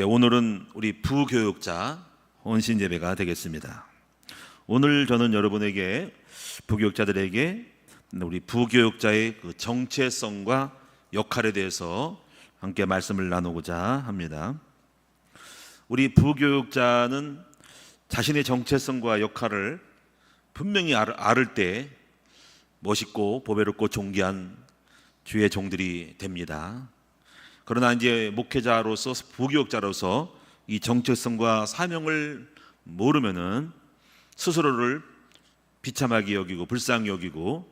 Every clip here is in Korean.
오늘은 우리 부교육자 혼신 예배가 되겠습니다. 오늘 저는 여러분에게 부교육자들에게 우리 부교육자의 그 정체성과 역할에 대해서 함께 말씀을 나누고자 합니다. 우리 부교육자는 자신의 정체성과 역할을 분명히 알을 때 멋있고 보배롭고 존귀한 주의 종들이 됩니다. 그러나 이제 목회자로서 부교육자로서 이 정체성과 사명을 모르면은 스스로를 비참하게 여기고 불쌍히 여기고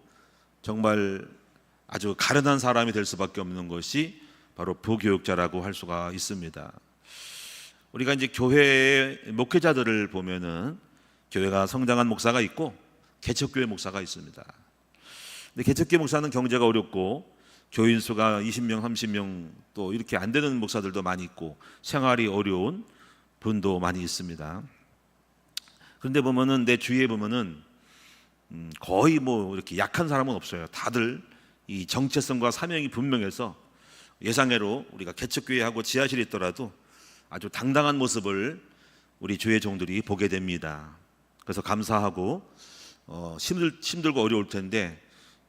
정말 아주 가련한 사람이 될 수밖에 없는 것이 바로 부교육자라고 할 수가 있습니다. 우리가 이제 교회의 목회자들을 보면은 교회가 성장한 목사가 있고 개척교회 목사가 있습니다. 근데 개척교회 목사는 경제가 어렵고 교인 수가 20명, 30명 또 이렇게 안 되는 목사들도 많이 있고 생활이 어려운 분도 많이 있습니다. 그런데 보면은 내 주위에 보면은 거의 뭐 이렇게 약한 사람은 없어요. 다들 이 정체성과 사명이 분명해서 예상외로 우리가 개척교회하고 지하실에 있더라도 아주 당당한 모습을 우리 주의 종들이 보게 됩니다. 그래서 감사하고 힘들고 어려울 텐데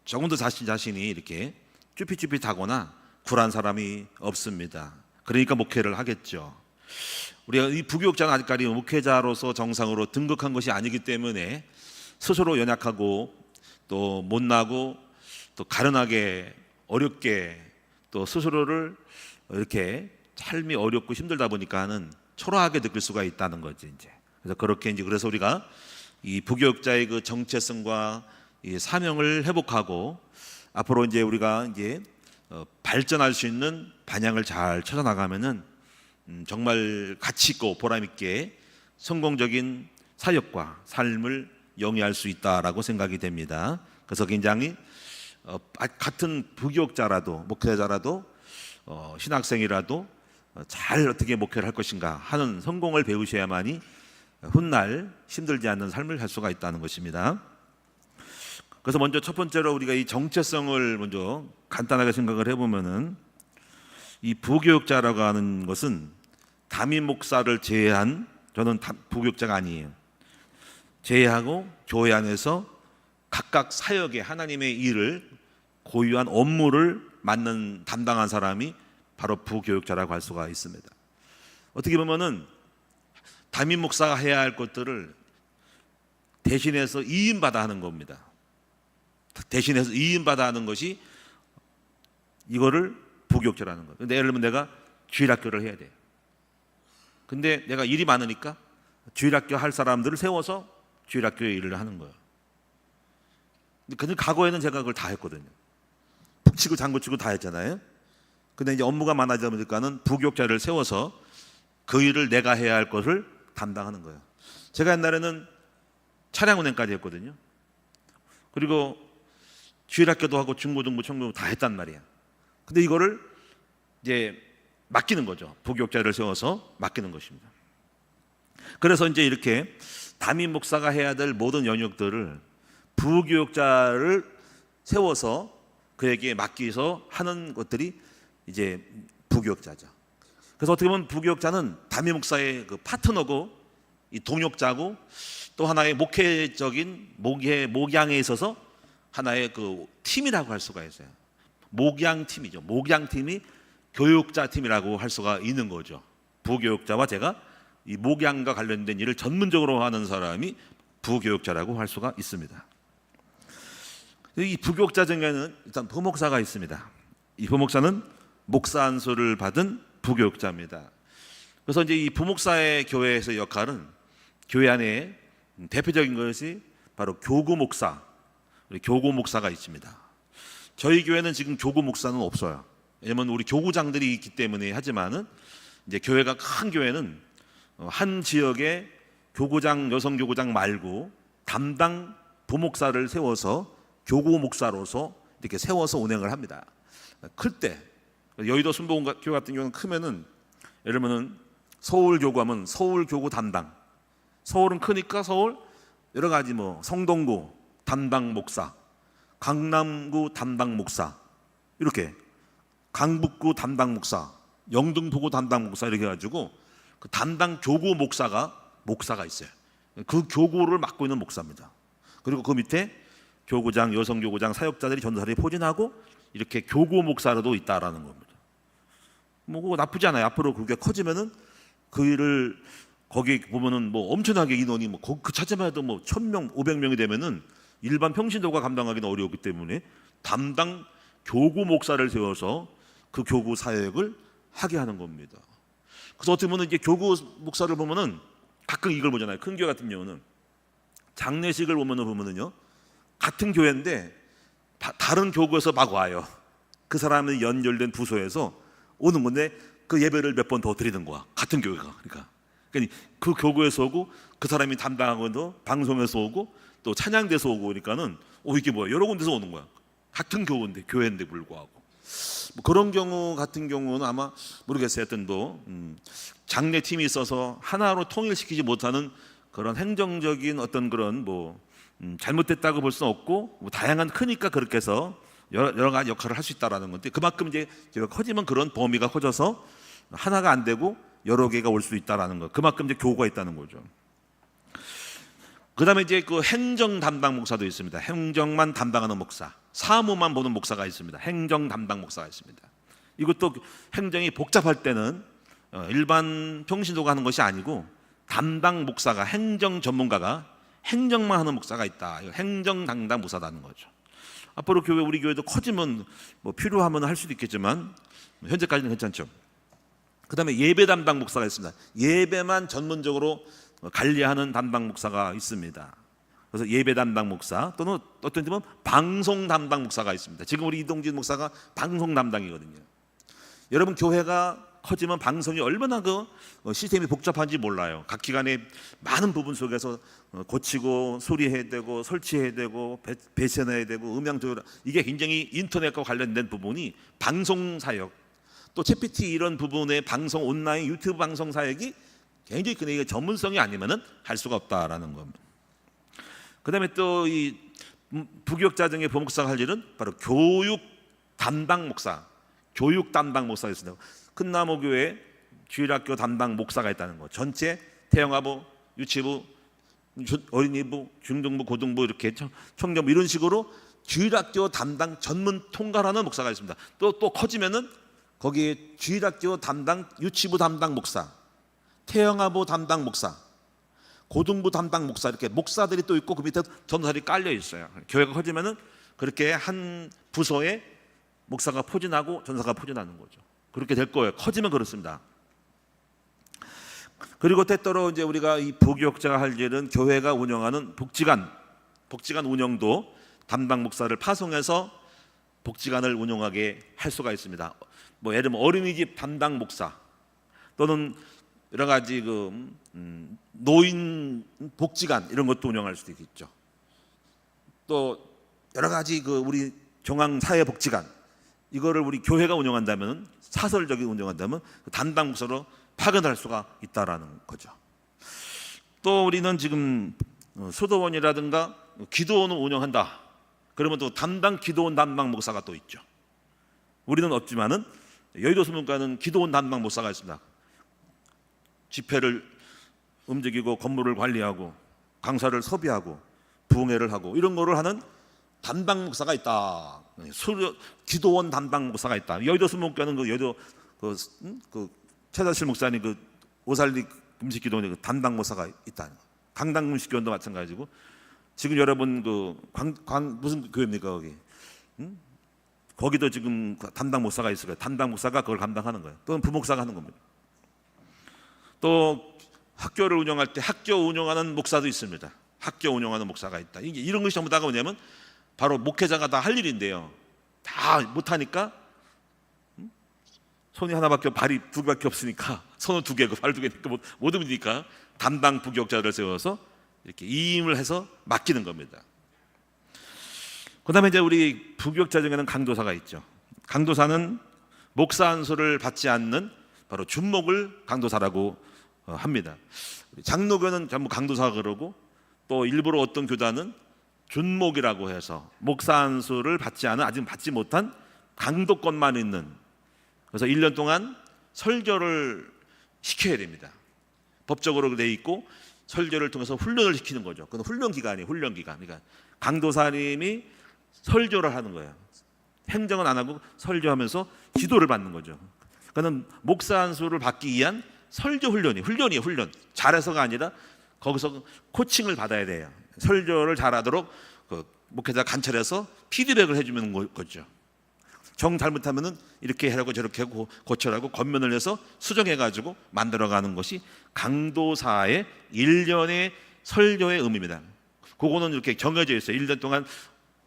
조금 더 자신이 이렇게 쭈삣쭈삣하거나 굴한 사람이 없습니다. 그러니까 목회를 하겠죠. 우리가 이 부교육자는 아직까지 목회자로서 정상으로 등극한 것이 아니기 때문에 스스로 연약하고 또 못나고 또 가련하게 어렵게 또 스스로를 이렇게 삶이 어렵고 힘들다 보니까는 초라하게 느낄 수가 있다는 거지 이제. 그래서 우리가 이 부교육자의 그 정체성과 이 사명을 회복하고 앞으로 이제 우리가 이제 발전할 수 있는 방향을 잘 찾아 나가면은 정말 가치 있고 보람 있게 성공적인 사역과 삶을 영위할 수 있다라고 생각이 됩니다. 그래서 굉장히 같은 부교육자라도 목회자라도 신학생이라도 잘 어떻게 목회를 할 것인가 하는 성공을 배우셔야만이 훗날 힘들지 않는 삶을 할 수가 있다는 것입니다. 그래서 먼저 첫 번째로 우리가 이 정체성을 먼저 간단하게 생각을 해보면은 이 부교육자라고 하는 것은 담임 목사를 제외한, 저는 부교육자가 아니에요. 제외하고 교회 안에서 각각 사역에 하나님의 일을 고유한 업무를 담당한 사람이 바로 부교육자라고 할 수가 있습니다. 어떻게 보면은 담임 목사가 해야 할 것들을 대신해서 이임받아 하는 겁니다. 대신해서 이임받아 하는 것이 이거를 부교육자라는 거예요. 근데 예를 들면 내가 주일학교를 해야 돼요. 근데 내가 일이 많으니까 주일학교 할 사람들을 세워서 주일학교에 일을 하는 거예요. 근데 과거에는 제가 그걸 다 했거든요. 북치고 장구치고 다 했잖아요. 근데 이제 업무가 많아지다 보니까는 부교육자를 세워서 그 일을 내가 해야 할 것을 담당하는 거예요. 제가 옛날에는 차량운행까지 했거든요. 그리고 주일학교도 하고 중고등부, 청중부 다 했단 말이야. 근데 이거를 이제 맡기는 거죠. 부교육자를 세워서 맡기는 것입니다. 그래서 이제 이렇게 담임 목사가 해야 될 모든 영역들을 부교육자를 세워서 그에게 맡기서 하는 것들이 이제 부교육자죠. 그래서 어떻게 보면 부교육자는 담임 목사의 그 파트너고 이 동역자고 또 하나의 목회적인 목양에 있어서 하나의 그 팀이라고 할 수가 있어요. 목양팀이죠. 목양팀이 교육자 팀이라고 할 수가 있는 거죠. 부교육자와 제가 이 목양과 관련된 일을 전문적으로 하는 사람이 부교육자라고 할 수가 있습니다. 이 부교육자 중에는 일단 부목사가 있습니다. 이 부목사는 목사 안수를 받은 부교육자입니다. 그래서 이제 이 부목사의 교회에서의 역할은 교회 안에 대표적인 것이 바로 교구 목사, 교구 목사가 있습니다. 저희 교회는 지금 교구 목사는 없어요. 왜냐면 우리 교구장들이 있기 때문에 하지만은 이제 교회가 큰 교회는 한 지역에 교구장, 여성 교구장 말고 담당 부목사를 세워서 교구 목사로서 이렇게 세워서 운행을 합니다. 클 때 여의도 순복음교회 같은 경우는 크면은 예를 들면은 서울 교구하면 서울 교구 담당, 서울은 크니까 서울 여러 가지 뭐 성동구 담당 목사, 강남구 담당 목사, 이렇게 강북구 담당 목사, 영등포구 담당 목사 이렇게 해가지고 그 담당 교구 목사가 있어요. 그 교구를 맡고 있는 목사입니다. 그리고 그 밑에 교구장, 여성 교구장, 사역자들이 전도사들이 포진하고 이렇게 교구 목사로도 있다라는 겁니다. 뭐 그거 나쁘지 않아요. 앞으로 그게 커지면은 그 일을 거기 보면은 뭐 엄청나게 인원이 뭐 그 차제만 해도 뭐 1,000명, 500명이 되면은 일반 평신도가 감당하기는 어려웠기 때문에 담당 교구 목사를 세워서 그 교구 사역을 하게 하는 겁니다. 그래서 어떻게 보면 이제 교구 목사를 보면은 가끔 이걸 보잖아요. 큰 교회 같은 경우는 장례식을 보면은요 같은 교회인데 다른 교구에서 막 와요. 그 사람이 연결된 부서에서 오는 건데 그 예배를 몇 번 더 드리는 거야. 같은 교회가. 그러니까 그 교구에서 오고 그 사람이 담당하고도 방송에서 오고 또 찬양대에서 오고 그러니까는 이게 뭐야? 여러 군데서 오는 거야. 같은 교회인데 불구하고 뭐 그런 경우 같은 경우는 아마 모르겠어요. 하여튼 장례팀이 있어서 하나로 통일시키지 못하는 그런 행정적인 어떤 그런 잘못됐다고 볼 수는 없고 다양한 크니까 그렇게 해서 여러 가지 역할을 할 수 있다라는 건데 그만큼 이제 커지면 그런 범위가 커져서 하나가 안 되고 여러 개가 올 수 있다라는 거. 그만큼 이제 교구가 있다는 거죠. 그다음에 이제 그 행정 담당 목사도 있습니다. 행정만 담당하는 목사, 사무만 보는 목사가 있습니다. 행정 담당 목사가 있습니다. 이것도 행정이 복잡할 때는 일반 평신도가 하는 것이 아니고 담당 목사가 행정 전문가가 행정만 하는 목사가 있다. 행정 담당 목사라는 거죠. 앞으로 우리 교회도 커지면 필요하면 할 수도 있겠지만 현재까지는 괜찮죠. 그다음에 예배 담당 목사가 있습니다. 예배만 전문적으로 관리하는 담당 목사가 있습니다. 그래서 예배 담당 목사 또는 어떤 팀은 방송 담당 목사가 있습니다. 지금 우리 이동진 목사가 방송 담당이거든요. 여러분 교회가 커지면 방송이 얼마나 그 시스템이 복잡한지 몰라요. 각 기관의 많은 부분 속에서 고치고 소리해야 되고 설치해야 되고 배선해야 되고 음향 조절 이게 굉장히 인터넷과 관련된 부분이 방송 사역 또 챗PT 이런 부분의 방송 온라인 유튜브 방송 사역이 굉장히 근데 전문성이 아니면은 할 수가 없다라는 겁니다. 그다음에 또 이 부교육자 등의 부목사가 할 일은 바로 교육 담당 목사가 있습니다. 큰나무교회 주일학교 담당 목사가 있다는 거. 전체 태영아부, 유치부, 어린이부, 중등부, 고등부 이렇게 청년부 이런 식으로 주일학교 담당 전문 통괄하는 목사가 있습니다. 또 커지면은 거기에 주일학교 담당, 유치부 담당 목사, 태영아부 담당 목사, 고등부 담당 목사 이렇게 목사들이 또 있고 그 밑에 전도사들이 깔려 있어요. 교회가 커지면은 그렇게 한 부서에 목사가 포진하고 전사가 포진하는 거죠. 그렇게 될 거예요. 커지면 그렇습니다. 그리고 때때로 이제 우리가 이 부교육자가 할 일은 교회가 운영하는 복지관 운영도 담당 목사를 파송해서 복지관을 운영하게 할 수가 있습니다. 예를 들면 어린이집 담당 목사 또는 여러 가지 노인 복지관 이런 것도 운영할 수도 있겠죠. 또 여러 가지 우리 중앙사회복지관 이거를 우리 교회가 운영한다면 사설적인 운영한다면 담당 목사로 파견할 수가 있다라는 거죠. 또 우리는 지금 수도원이라든가 기도원을 운영한다. 그러면 또 담당 기도원 담당 목사가 또 있죠. 우리는 없지만은 여의도 수문과는 기도원 담당 목사가 있습니다. 집회를 움직이고 건물을 관리하고 강사를 섭외하고 부흥회를 하고 이런 거를 하는 담당 목사가 있다. 기도원 담당 목사가 있다. 여의도 수문교는 여의도 최다실 목사님 오살리 금식기도원 담당 목사가 있다. 강당 금식교원도 마찬가지고 지금 여러분 무슨 교회입니까 거기? 거기도 지금 담당 목사가 있을 거예요. 담당 목사가 그걸 감당하는 거예요. 또는 부목사가 하는 겁니다. 또 학교를 운영할 때 학교 운영하는 목사도 있습니다. 학교 운영하는 목사가 있다. 이런 것이 전부 다가 뭐냐면 바로 목회자가 다 할 일인데요. 다 못하니까 손이 하나밖에 발이 두 개밖에 없으니까 손은 두 개고 발 두 개니까 못 움직이니까 담당 부교육자를 세워서 이렇게 이임을 해서 맡기는 겁니다. 그다음에 이제 우리 부교육자 중에는 강도사가 있죠. 강도사는 목사 안수를 받지 않는 바로 준목을 강도사라고 합니다. 장로교는 전부 강도사 그러고 또 일부러 어떤 교단은 준목이라고 해서 목사 안수를 받지 않은 아직 받지 못한 강도권만 있는 그래서 1년 동안 설교를 시켜야 됩니다. 법적으로 돼 있고 설교를 통해서 훈련을 시키는 거죠. 그건 훈련 기간이에요. 훈련 기간. 그러니까 강도사님이 설교를 하는 거예요. 행정은 안 하고 설교하면서 지도를 받는 거죠. 그는 목사 안수를 받기 위한 설교 훈련이에요. 훈련. 잘해서가 아니라 거기서 코칭을 받아야 돼요. 설교를 잘하도록 그 목회자 관찰해서 피드백을 해주는 거죠. 정 잘못하면은 이렇게 하라고 저렇게 하고 고쳐라고 권면을 해서 수정해가지고 만들어가는 것이 강도사의 1년의 설교의 의미입니다. 그거는 이렇게 정해져 있어요. 1년 동안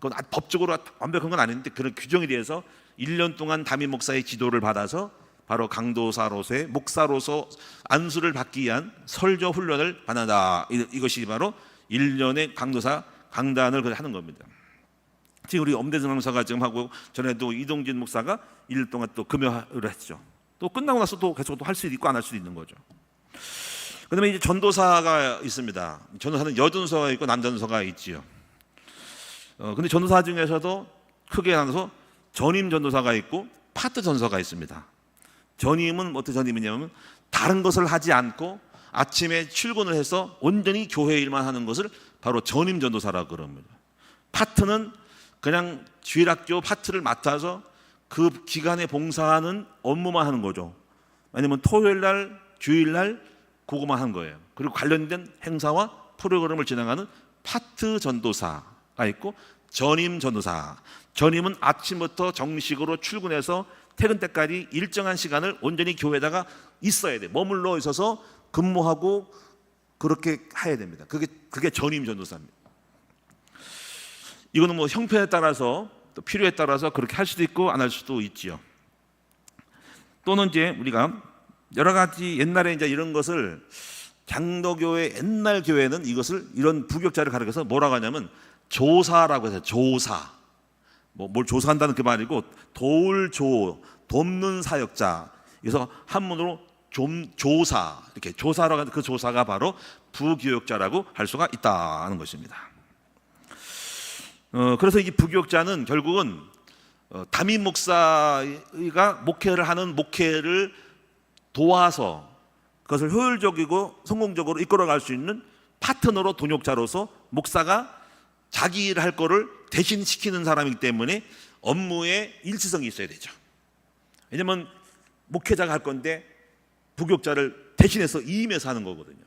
그건 법적으로 완벽한 건 아닌데 그런 규정에 대해서 1년 동안 담임 목사의 지도를 받아서 바로 강도사로서의 목사로서 안수를 받기 위한 설교 훈련을 받는다. 이것이 바로 1년의 강도사 강단을 하는 겁니다. 지금 우리 엄대승 강사가 지금 하고 전에도 이동진 목사가 1년 동안 또 금요를 했죠. 또 끝나고 나서 또 계속 또 할 수도 있고 안 할 수도 있는 거죠. 그다음에 이제 전도사가 있습니다. 전도사는 여전도사가 있고 남전도사가 있지요. 근데 전도사 중에서도 크게 나눠서 전임 전도사가 있고 파트 전도사가 있습니다. 전임은 어떤 전임이냐면 다른 것을 하지 않고 아침에 출근을 해서 온전히 교회 일만 하는 것을 바로 전임 전도사라고 그럽니다. 파트는 그냥 주일학교 파트를 맡아서 그 기간에 봉사하는 업무만 하는 거죠. 아니면 토요일날, 주일날 그거만 하는 거예요. 그리고 관련된 행사와 프로그램을 진행하는 파트 전도사가 있고 전임 전도사. 전임은 아침부터 정식으로 출근해서 퇴근 때까지 일정한 시간을 온전히 교회에다가 있어야 돼. 머물러 있어서 근무하고 그렇게 해야 됩니다. 그게 전임 전도사입니다. 이거는 뭐 형편에 따라서 또 필요에 따라서 그렇게 할 수도 있고 안 할 수도 있지요. 또는 이제 우리가 여러 가지 옛날에 이제 이런 것을 장로교회 옛날 교회는 이것을 이런 부교육자를 가르쳐서 뭐라고 하냐면 조사라고 해서 조사. 뭘 조사한다는 그 말이고 돕는 사역자. 그래서 한문으로 조사 이렇게 조사라고 하는 그 조사가 바로 부교육자라고 할 수가 있다는 것입니다. 그래서 이 부교육자는 결국은 담임 목사가 목회를 하는 목회를 도와서 그것을 효율적이고 성공적으로 이끌어갈 수 있는 파트너로 동역자로서 목사가 자기 일을 할 거를 대신 시키는 사람이기 때문에 업무에 일치성이 있어야 되죠. 왜냐하면 목회자가 할 건데 부교육자를 대신해서 임해서 하는 거거든요.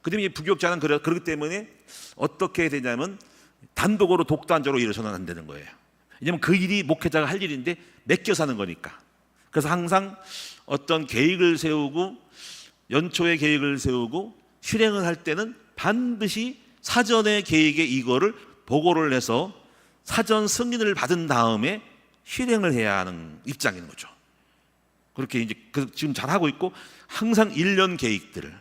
그다음에 부교육자는 그렇기 때문에 어떻게 되냐면 단독으로 독단적으로 일해서는 안 되는 거예요. 왜냐하면 그 일이 목회자가 할 일인데 맡겨서 하는 거니까. 그래서 항상 어떤 계획을 세우고 연초에 계획을 세우고 실행을 할 때는 반드시 사전의 계획에 이거를 보고를 해서 사전 승인을 받은 다음에 실행을 해야 하는 입장인 거죠. 그렇게 이제 지금 잘 하고 있고 항상 1년 계획들을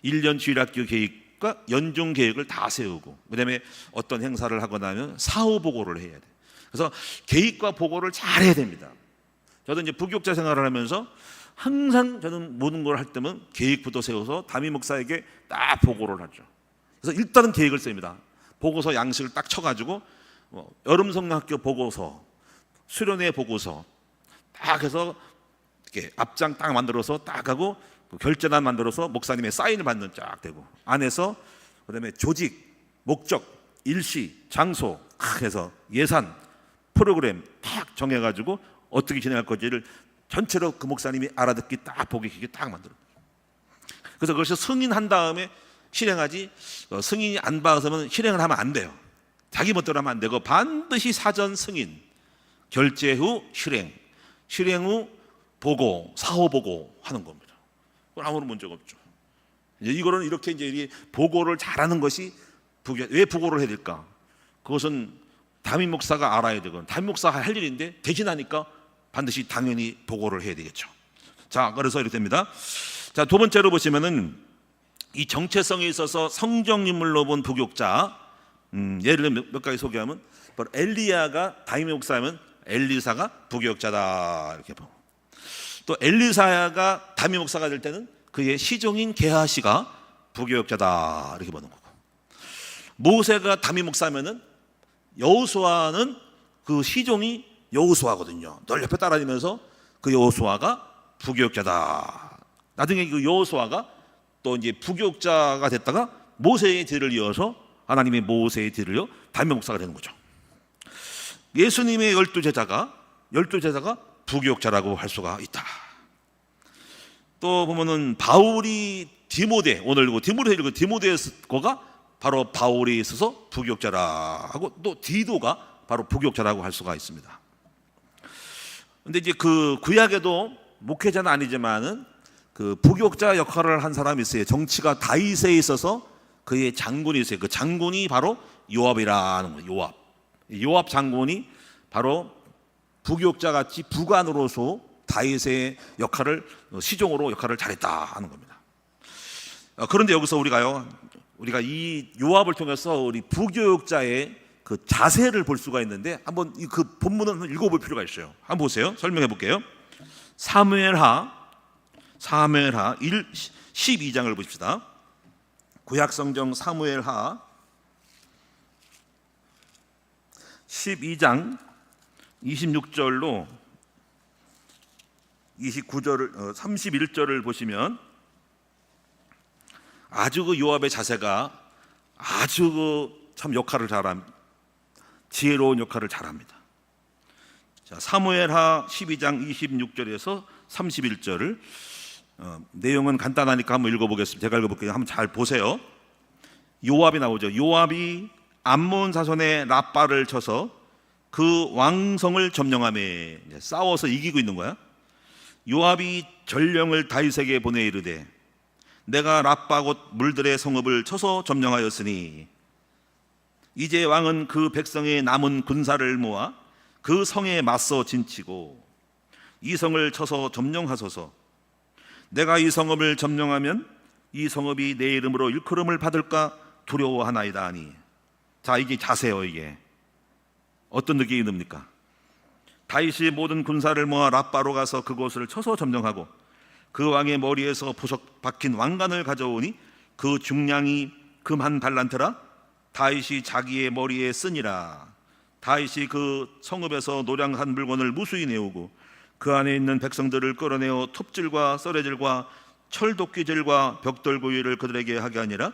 1년 주일학교 계획과 연중 계획을 다 세우고 그다음에 어떤 행사를 하거나 하면 사후 보고를 해야 돼. 그래서 계획과 보고를 잘 해야 됩니다. 저도 이제 부교육자 생활을 하면서 항상 저는 모든 걸 할 때면 계획부터 세워서 담임 목사에게 딱 보고를 하죠. 그래서 일단은 계획을 씁니다. 보고서 양식을 딱 쳐가지고 여름 성경학교 보고서, 수련회 보고서 딱 해서 이렇게 앞장 딱 만들어서 딱 하고 결제단 만들어서 목사님의 사인을 받는 쫙 되고 안에서 그다음에 조직, 목적, 일시, 장소 해서 예산, 프로그램 딱 정해가지고 어떻게 진행할 건지를 전체로 그 목사님이 알아듣기 딱 보기 쉽게 딱 만들어요. 그래서 그것을 승인한 다음에 실행하지 승인이 안 받아서는 실행을 하면 안 돼요. 자기 멋대로 하면 안 되고 반드시 사전 승인, 결제 후 실행, 실행 후 보고, 사후 보고 하는 겁니다. 그건 아무런 문제가 없죠. 이거는 이렇게 이제 보고를 잘하는 것이 왜 보고를 해야 될까? 그것은 담임 목사가 알아야 되고 담임 목사가 할 일인데 대신하니까 반드시 당연히 보고를 해야 되겠죠. 자, 그래서 이렇게 됩니다. 자, 두 번째로 보시면은 이 정체성에 있어서 성경 인물로 본 부교육자, 예를 들면 몇 가지 소개하면 바로 엘리야가 담임 목사면 엘리사가 부교육자다 이렇게 보고, 또 엘리사가 담임 목사가 될 때는 그의 시종인 게하시가 부교육자다 이렇게 보는 거고, 모세가 담임 목사면은 여호수아는 그 시종이 여호수아거든요. 늘 옆에 따라다니면서 그 여호수아가 부교육자다. 나중에 그 여호수아가 또 이제 부교육자가 됐다가 모세의 뒤를 이어서 하나님의 모세의 뒤를 이어 담임 목사가 되는 거죠. 예수님의 12제자가 부교육자라고 할 수가 있다. 또 보면은 바울이 디모데, 오늘 디모데가 바로 바울이 있어서 부교육자라고, 또 디도가 바로 부교육자라고 할 수가 있습니다. 근데 이제 그 구약에도 목회자는 아니지만은 그 부교육자 역할을 한 사람이 있어요. 정치가 다윗에 있어서 그의 장군이 있어요. 그 장군이 바로 요압이라는 거예요. 요압 장군이 바로 부교육자 같이 부관으로서 다윗의 역할을, 시종으로 역할을 잘했다 하는 겁니다. 그런데 여기서 우리가 이 요압을 통해서 우리 부교육자의 그 자세를 볼 수가 있는데, 한번 그 본문을 읽어볼 필요가 있어요. 한번 보세요. 설명해 볼게요. 사무엘하 12장을 보십시다. 구약성경 사무엘하 12장 26절로 29절을 31절을 보시면 아주 그 요압의 자세가 아주 참 역할을 잘합니다. 지혜로운 역할을 잘합니다. 자, 사무엘하 12장 26절에서 31절을 내용은 간단하니까 한번 읽어보겠습니다. 제가 읽어볼게요. 한번 잘 보세요. 요압이 나오죠. 요압이 암몬 자손의 랍바를 쳐서 그 왕성을 점령하며 싸워서 이기고 있는 거야. 요압이 전령을 다윗에게 보내 이르되 내가 랍바 곧 물들의 성읍을 쳐서 점령하였으니 이제 왕은 그 백성의 남은 군사를 모아 그 성에 맞서 진치고 이 성을 쳐서 점령하소서. 내가 이 성읍을 점령하면 이 성읍이 내 이름으로 일컬음을 받을까 두려워하나이다 하니. 자, 이게 자세요. 이게 어떤 느낌이 듭니까? 다윗이 모든 군사를 모아 랍바로 가서 그곳을 쳐서 점령하고 그 왕의 머리에서 보석 박힌 왕관을 가져오니 그 중량이 금 한 달란트라. 다윗이 자기의 머리에 쓰니라. 다윗이 그 성읍에서 노량한 물건을 무수히 내오고 그 안에 있는 백성들을 끌어내어 톱질과 썰애질과 철도끼질과 벽돌구이를 그들에게 하게 하니라.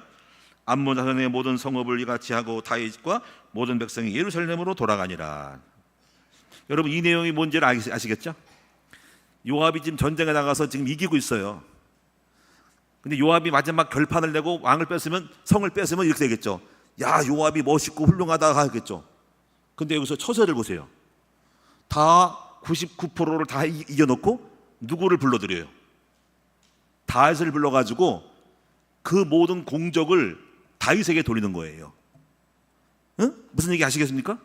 암몬 자손의 모든 성읍을 이같이 하고 다윗과 모든 백성이 예루살렘으로 돌아가니라. 여러분, 이 내용이 뭔지를 아시겠죠? 요압이 지금 전쟁에 나가서 지금 이기고 있어요. 근데 요압이 마지막 결판을 내고 왕을 뺐으면, 성을 뺐으면 이렇게 되겠죠. 야, 요압이 멋있고 훌륭하다 하겠죠. 근데 여기서 처세를 보세요. 다 99%를 다 이겨놓고 누구를 불러들여요? 다윗을 불러가지고 그 모든 공적을 다윗에게 돌리는 거예요. 응? 무슨 얘기 아시겠습니까?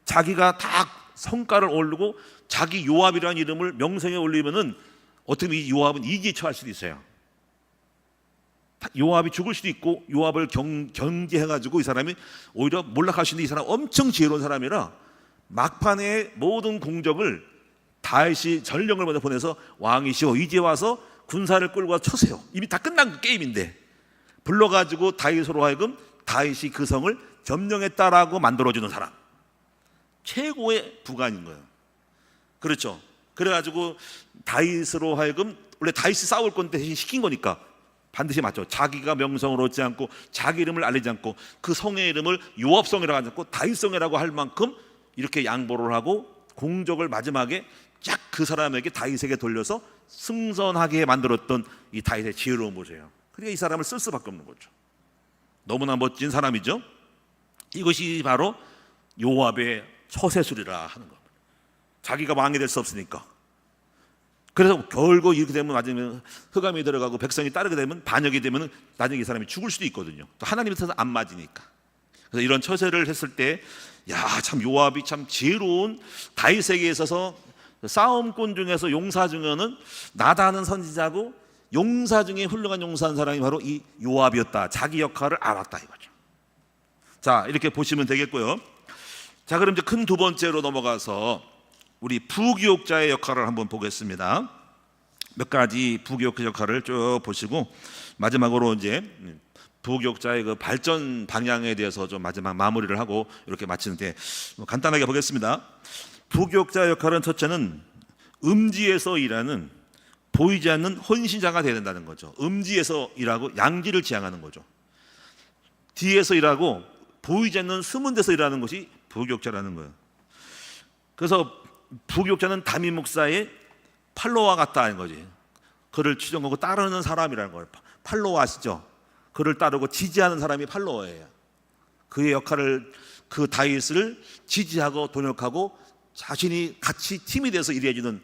자기가 다 성과를 올리고 자기 요압이라는 이름을 명성에 올리면은 어떻게 보면 이 요압은 이기에 처할 수도 있어요. 요압이 죽을 수도 있고, 요압을 경계해가지고 이 사람이 오히려 몰락할 수 있는데, 이 사람 엄청 지혜로운 사람이라 막판에 모든 공적을 다윗이 전령을 먼저 보내서 왕이시오 이제 와서 군사를 끌고 와서 쳐세요. 이미 다 끝난 그 게임인데 불러가지고 다윗으로 하여금 다윗이 그 성을 점령했다라고 만들어주는 사람, 최고의 부관인 거예요. 그렇죠. 그래가지고 다윗으로 하여금, 원래 다윗이 싸울 건데 대신 시킨 거니까 반드시 맞죠. 자기가 명성을 얻지 않고 자기 이름을 알리지 않고 그 성의 이름을 요압성이라고 하지 않고 다윗성이라고 할 만큼 이렇게 양보를 하고 공적을 마지막에 쫙 그 사람에게 다윗에게 돌려서 승선하게 만들었던 이 다윗의 지혜로운 보세요. 그러니까 이 사람을 쓸 수밖에 없는 거죠. 너무나 멋진 사람이죠. 이것이 바로 요압의 처세술이라 하는 겁니다. 자기가 왕이 될 수 없으니까. 그래서 결국 이렇게 되면 나중에 흑암이 들어가고 백성이 따르게 되면, 반역이 되면 나중에 이 사람이 죽을 수도 있거든요. 또 하나님의 뜻은 안 맞으니까. 그래서 이런 처세를 했을 때, 야, 참 요압이 참 지혜로운, 다윗에게 있어서 싸움꾼 중에서 용사 중에는 나다는 선지자고 용사 중에 훌륭한 용사한 사람이 바로 이 요압이었다. 자기 역할을 알았다 이거죠. 자, 이렇게 보시면 되겠고요. 자, 그럼 이제 큰 두 번째로 넘어가서 우리 부교육자의 역할을 한번 보겠습니다. 몇 가지 부교육자 역할을 쭉 보시고 마지막으로 이제 부교육자의 그 발전 방향에 대해서 좀 마지막 마무리를 하고 이렇게 마치는데, 간단하게 보겠습니다. 부교육자 역할은 첫째는 음지에서 일하는 보이지 않는 헌신자가 되어야 된다는 거죠. 음지에서 일하고 양지를 지향하는 거죠. 뒤에서 일하고 보이지 않는 숨은 데서 일하는 것이 부교육자라는 거예요. 그래서 부교육자는 담임 목사의 팔로와 같다는 거지. 그를 추종하고 따르는 사람이라는 거예요. 팔로워 아시죠? 그를 따르고 지지하는 사람이 팔로워예요. 그의 역할을, 그 다윗을 지지하고 동역하고 자신이 같이 팀이 돼서 일해주는,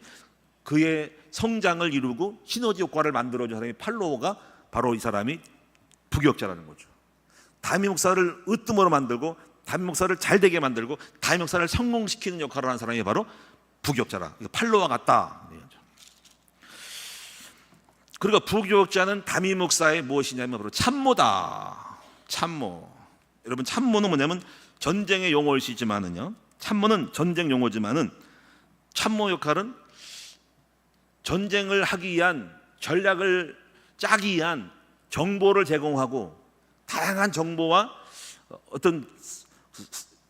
그의 성장을 이루고 시너지 효과를 만들어주는 사람이 팔로워가 바로 이 사람이 부교육자라는 거죠. 담임 목사를 으뜸으로 만들고 담임 목사를 잘 되게 만들고 담임 목사를 성공시키는 역할을 하는 사람이 바로 부교육자라. 팔로와 같다. 그리고 부교육자는 담임 목사의 무엇이냐면 바로 참모다. 참모. 여러분, 참모는 뭐냐면 전쟁의 용어이시지만은요, 참모는 전쟁 용어지만은 참모 역할은 전쟁을 하기 위한, 전략을 짜기 위한 정보를 제공하고 다양한 정보와 어떤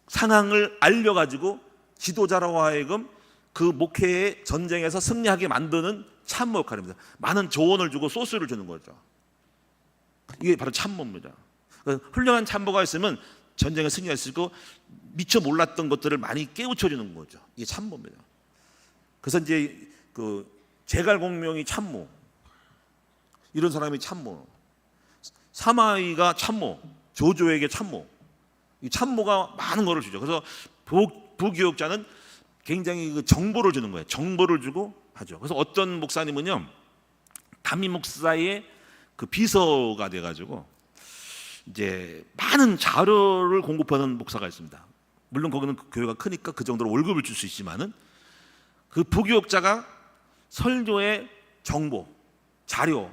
상황을 알려가지고 지도자로 하여금 그 목회의 전쟁에서 승리하게 만드는 참모 역할입니다. 많은 조언을 주고 소스를 주는 거죠. 이게 바로 참모입니다. 훌륭한 참모가 있으면 전쟁에 승리할 수 있고 미처 몰랐던 것들을 많이 깨우쳐 주는 거죠. 이게 참모입니다. 그래서 이제 그 제갈공명이 참모, 이런 사람이 참모, 사마이가 참모, 조조에게 참모, 이 참모가 많은 거를 주죠. 그래서 부교육자는 굉장히 그 정보를 주는 거예요. 정보를 주고 하죠. 그래서 어떤 목사님은요, 담임 목사의 그 비서가 돼가지고 이제 많은 자료를 공급하는 목사가 있습니다. 물론 거기는 교회가 크니까 그 정도로 월급을 줄 수 있지만은 그 부교육자가 설교의 정보, 자료,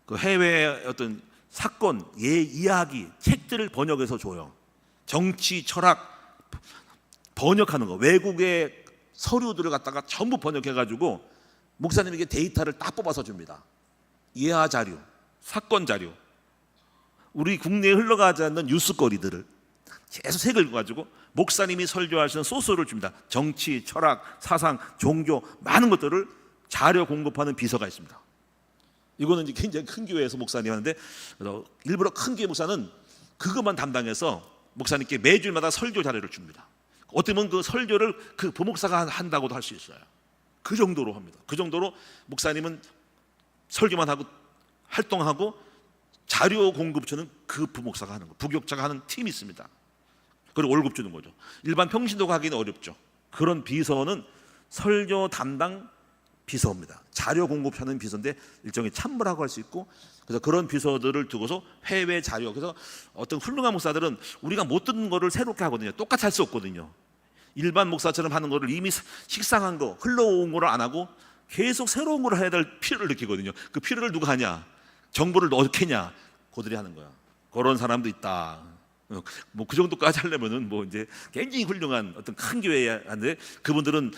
그 해외 어떤 사건, 이야기, 책들을 번역해서 줘요. 정치, 철학 번역하는 거, 외국의 서류들을 갖다가 전부 번역해가지고 목사님에게 데이터를 딱 뽑아서 줍니다. 예하 자료, 사건 자료, 우리 국내에 흘러가지 않는 뉴스거리들을 계속 색을 읽어가지고 목사님이 설교하시는 소스를 줍니다. 정치, 철학, 사상, 종교, 많은 것들을 자료 공급하는 비서가 있습니다. 이거는 이제 굉장히 큰 교회에서 목사님 하는데, 그래서 일부러 큰 교회 목사는 그것만 담당해서 목사님께 매주마다 설교 자료를 줍니다. 어떻게 보면 그 설교를 그 부목사가 한다고도 할 수 있어요. 그 정도로 합니다. 그 정도로 목사님은 설교만 하고 활동하고 자료 공급처는 그 부목사가 하는 거, 부교육자가 하는 팀이 있습니다. 그리고 월급 주는 거죠. 일반 평신도가 하기는 어렵죠. 그런 비서는 설교 담당 비서입니다. 자료 공급하는 비서인데 일종의 참모라고 할 수 있고, 그래서 그런 비서들을 두고서 해외 자료, 그래서 어떤 훌륭한 목사들은 우리가 못 듣는 거를 새롭게 하거든요. 똑같이 할 수 없거든요. 일반 목사처럼 하는 거를 이미 식상한 거, 흘러온 거를 안 하고 계속 새로운 거를 해야 될 필요를 느끼거든요. 그 필요를 누가 하냐? 정보를 어떻게 했냐? 그들이 하는 거야. 그런 사람도 있다. 뭐 그 정도까지 하려면은 뭐 이제 굉장히 훌륭한 어떤 큰 교회에 하는데, 그분들은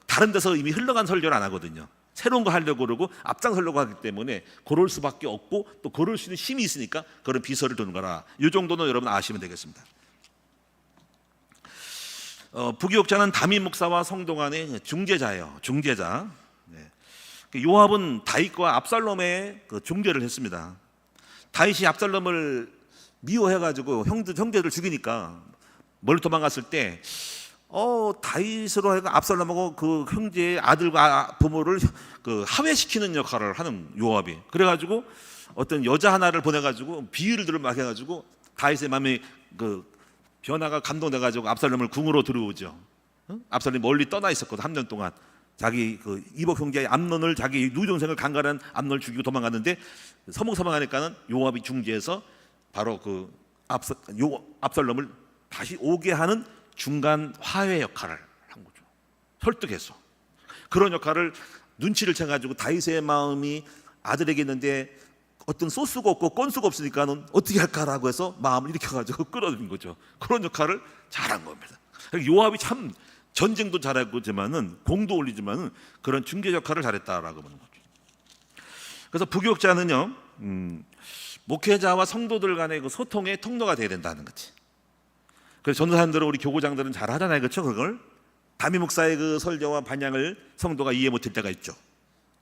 다른 데서 이미 흘러간 설교를 안 하거든요. 새로운 거 하려고 그러고 앞장서려고 하기 때문에 그럴 수밖에 없고, 또 그럴 수 있는 힘이 있으니까 그런 비서를 두는 거라. 이 정도는 여러분 아시면 되겠습니다. 부교육자는 담임 목사와 성도 간의 중재자예요. 중재자. 네. 요압은 다윗과 압살롬의 그 중재를 했습니다. 다윗이 압살롬을 미워해가지고 형제를 죽이니까 멀리 도망갔을 때 다윗으로 해가 압살롬하고 그 형제의 아들과 부모를 그 하회시키는 역할을 하는 요압이, 그래가지고 어떤 여자 하나를 보내가지고 비유를 막 해가지고 다윗의 마음이 그 변화가 감동돼가지고 압살롬을 궁으로 들어오죠. 압살롬이 멀리 떠나 있었거든. 3년 동안 자기 그 이복 형제 암논을, 자기 누이동생을 강간한 암논을 죽이고 도망갔는데 서먹서먹하니까는 요압이 중재해서 바로 그 압살롬을 다시 오게 하는 중간 화해 역할을 한 거죠. 설득해서. 그런 역할을 눈치를 채가지고 다윗의 마음이 아들에게 있는데 어떤 소스가 없고 건수가 없으니까는 어떻게 할까라고 해서 마음을 일으켜가지고 끌어들인 거죠. 그런 역할을 잘한 겁니다. 요압이 참 전쟁도 잘하고지만은 공도 올리지만은 그런 중재 역할을 잘했다라고 보는 거죠. 그래서 부교육자는요, 목회자와 성도들 간의 그 소통의 통로가 되어야 된다는 거지. 그래서 전도사님들은, 우리 교구장들은 잘 하잖아요, 그렇죠? 그걸 담임 목사의 그 설교와 반향을 성도가 이해 못할 때가 있죠.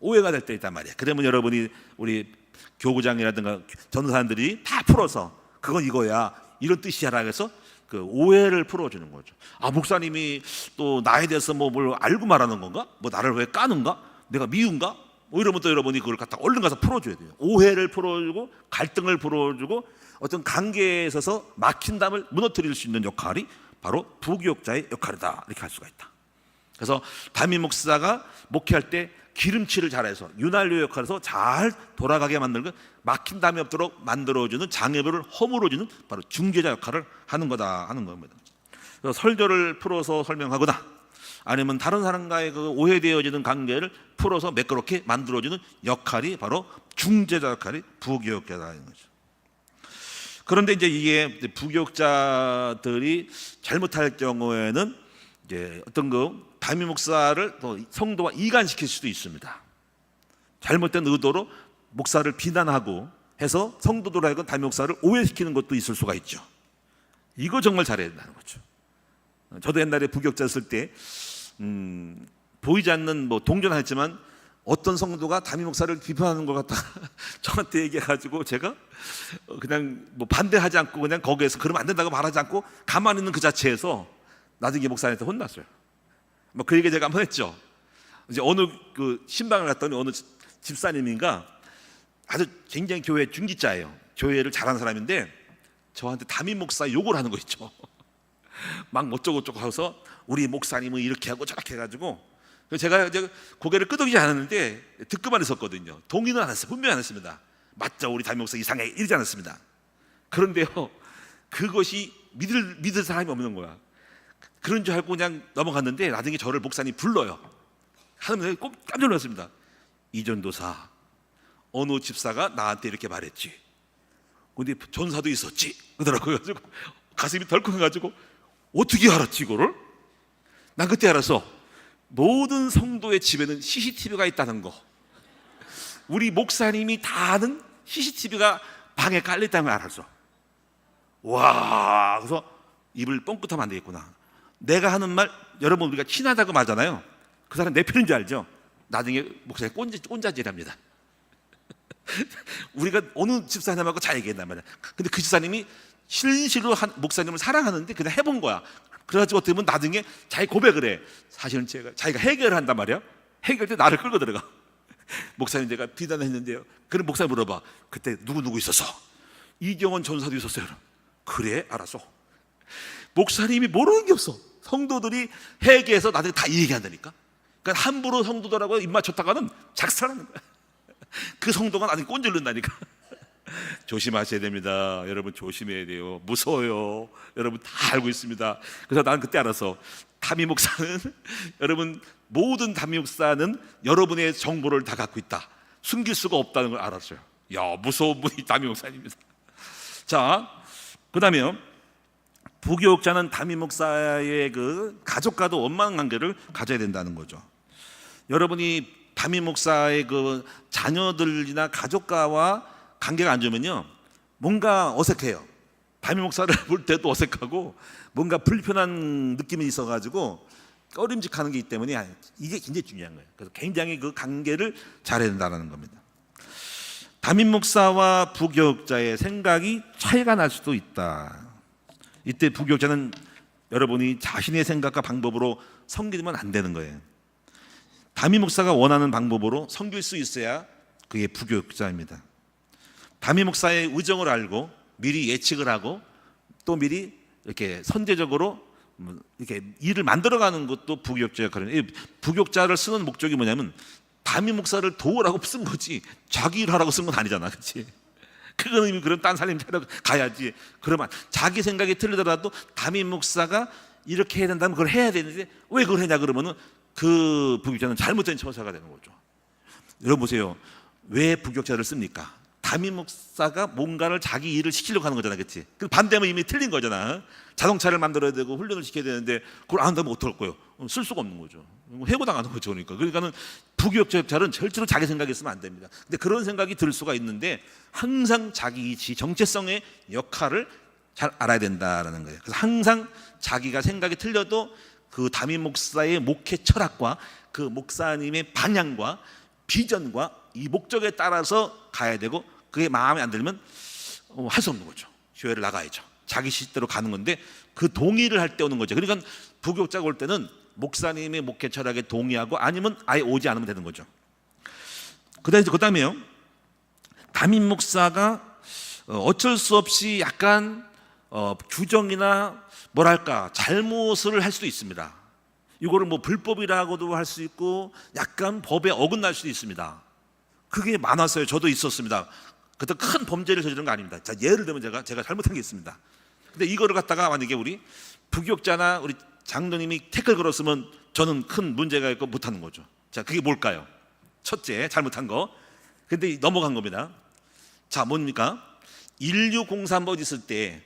오해가 될 때 있단 말이야. 그러면 여러분이 우리 교구장이라든가 전도사님들이 다 풀어서 그건 이거야, 이런 뜻이야라 해서 그 오해를 풀어주는 거죠. 아, 목사님이 또 나에 대해서 뭐 뭘 알고 말하는 건가? 뭐 나를 왜 까는가? 내가 미운가? 뭐 이러면 또 여러분이 그걸 갖다 얼른 가서 풀어줘야 돼요. 오해를 풀어주고 갈등을 풀어주고 어떤 관계에 있어서 막힌담을 무너뜨릴 수 있는 역할이 바로 부교육자의 역할이다, 이렇게 할 수가 있다. 그래서 담임 목사가 목회할 때 기름칠을 잘해서 윤활유 역할에서 잘 돌아가게 만들고 막힌 담이 없도록 만들어주는, 장애물을 허물어주는 바로 중재자 역할을 하는 거다 하는 겁니다. 그래서 설교를 풀어서 설명하거나 아니면 다른 사람과의 그 오해되어지는 관계를 풀어서 매끄럽게 만들어주는 역할이 바로 중재자 역할이 부교육자라는 거죠. 그런데 이제 이게 부교육자들이 잘못할 경우에는 이제 어떤 그 담임 목사를 또 성도와 이간시킬 수도 있습니다. 잘못된 의도로 목사를 비난하고 해서 성도들 하여금 담임 목사를 오해시키는 것도 있을 수가 있죠. 이거 정말 잘해야 된다는 거죠. 저도 옛날에 부교육자였을 때 보이지 않는 뭐 동조는 했지만 어떤 성도가 담임 목사를 비판하는 것 같다 저한테 얘기해가지고 제가 그냥 뭐 반대하지 않고 그냥 거기에서 그러면 안 된다고 말하지 않고 가만히 있는 그 자체에서 나중에 목사한테 혼났어요. 뭐 그 얘기 제가 한번 했죠. 이제 어느 그 신방을 갔더니 어느 집사님인가 아주 굉장히 교회 중직자예요. 교회를 잘하는 사람인데 저한테 담임 목사 욕을 하는 거 있죠. 막 어쩌고저쩌고 하고서 우리 목사님은 이렇게 하고 저렇게 해가지고 제가 이제 고개를 끄덕이지 않았는데 듣고만 있었거든요. 동의는 안 했어요. 분명히 안 했습니다. 맞죠, 우리 담임 목사 이상해, 이러지 않았습니다. 그런데요, 그것이 믿을 사람이 없는 거야. 그런 줄 알고 그냥 넘어갔는데 나중에 저를 목사님 불러요. 하면 깜짝 놀랐습니다. 이전도사, 어느 집사가 나한테 이렇게 말했지. 근데 전사도 있었지. 그러더라고요. 그래가지고 가슴이 덜컹해가지고 어떻게 알았지 이거를? 난 그때 알았어. 모든 성도의 집에는 CCTV가 있다는 거. 우리 목사님이 다 아는 CCTV가 방에 깔려있다는 걸 알았어. 와, 그래서 입을 뻥끗하면 안 되겠구나. 내가 하는 말, 여러분 우리가 친하다고 말하잖아요. 그 사람 내 편인 줄 알죠? 나중에 목사님 꼰자질합니다. 우리가 어느 집사님하고 잘 얘기했단 말이야. 근데 그 집사님이 실실로 목사님을 사랑하는데 그냥 해본 거야. 그래가지고 어떻게 보면 나중에 자기 고백을 해. 사실은 자기가 해결을 한단 말이야. 해결 때 나를 끌고 들어가. 목사님 제가 비난했는데요. 그럼 목사님 물어봐. 그때 누구 있었어? 이경원 전사도 있었어요. 그래, 알았어. 목사님이 모르는 게 없어. 성도들이 회개해서 나중에 다 이 얘기한다니까. 그러니까 함부로 성도들하고 입 맞췄다가는 작살나는 거야. 그 성도가 나중에 꼰질른다니까. 조심하셔야 됩니다. 여러분 조심해야 돼요. 무서워요. 여러분 다 알고 있습니다. 그래서 나는 그때 알았어. 담임 목사는 여러분 모든 담임 목사는 여러분의 정보를 다 갖고 있다. 숨길 수가 없다는 걸 알았어요. 야, 무서운 분이 담임 목사님입니다. 자, 그다음에요. 부교육자는 담임 목사의 그 가족과도 원만한 관계를 가져야 된다는 거죠. 여러분이 담임 목사의 그 자녀들이나 가족과와 관계가 안 좋으면요, 뭔가 어색해요. 담임 목사를 볼 때도 어색하고 뭔가 불편한 느낌이 있어가지고 꺼림직하는 게 있기 때문에 이게 굉장히 중요한 거예요. 그래서 굉장히 그 관계를 잘해야 된다는 겁니다. 담임 목사와 부교육자의 생각이 차이가 날 수도 있다. 이때 부교육자는 여러분이 자신의 생각과 방법으로 섬기면 안 되는 거예요. 담임 목사가 원하는 방법으로 섬길 수 있어야 그게 부교육자입니다. 담임 목사의 의정을 알고 미리 예측을 하고 또 미리 이렇게 선제적으로 이렇게 일을 만들어가는 것도 부교육자 역할이에요. 부교육자를 쓰는 목적이 뭐냐면 담임 목사를 도우라고 쓴 거지 자기 일하라고 쓴 건 아니잖아, 그렇지? 그거는 이미 그런 딴 살림 차려 가야지. 그러면 자기 생각이 틀리더라도 담임 목사가 이렇게 해야 된다면 그걸 해야 되는데 왜 그걸 했냐 그러면은 그 부교육자는 잘못된 처사가 되는 거죠. 여러분 보세요. 왜 부교육자를 씁니까? 담임 목사가 뭔가를 자기 일을 시키려고 하는 거잖아, 그렇지? 그 반대면 이미 틀린 거잖아. 자동차를 만들어야 되고 훈련을 시켜야 되는데 그걸 안 한다면 어떡할 거예요? 쓸 수가 없는 거죠. 해고당하는 거죠. 그러니까는 부교육자는 절대로 자기 생각이 있으면 안 됩니다. 근데 그런 생각이 들 수가 있는데 항상 자기 이치, 정체성의 역할을 잘 알아야 된다라는 거예요. 그래서 항상 자기가 생각이 틀려도 그 담임 목사의 목회 철학과 그 목사님의 방향과 비전과 이 목적에 따라서 가야 되고, 그게 마음에 안 들면 할 수 없는 거죠. 교회를 나가야죠. 자기 시대로 가는 건데 그 동의를 할 때 오는 거죠. 그러니까 부교육자가 올 때는 목사님의 목회 철학에 동의하고, 아니면 아예 오지 않으면 되는 거죠. 그다음에요, 담임 목사가 어쩔 수 없이 약간 규정이나 뭐랄까 잘못을 할 수도 있습니다. 이거를 뭐 불법이라고도 할 수 있고 약간 법에 어긋날 수도 있습니다. 그게 많았어요. 저도 있었습니다. 그때 큰 범죄를 저지른 거 아닙니다. 자, 예를 들면 제가 잘못한 게 있습니다. 근데 이거를 갖다가 만약에 우리 부교육자나 우리 장로님이 태클 걸었으면 저는 큰 문제가 있고 못하는 거죠. 자, 그게 뭘까요? 첫째, 잘못한 거. 근데 넘어간 겁니다. 자, 뭡니까? 1603번 있을 때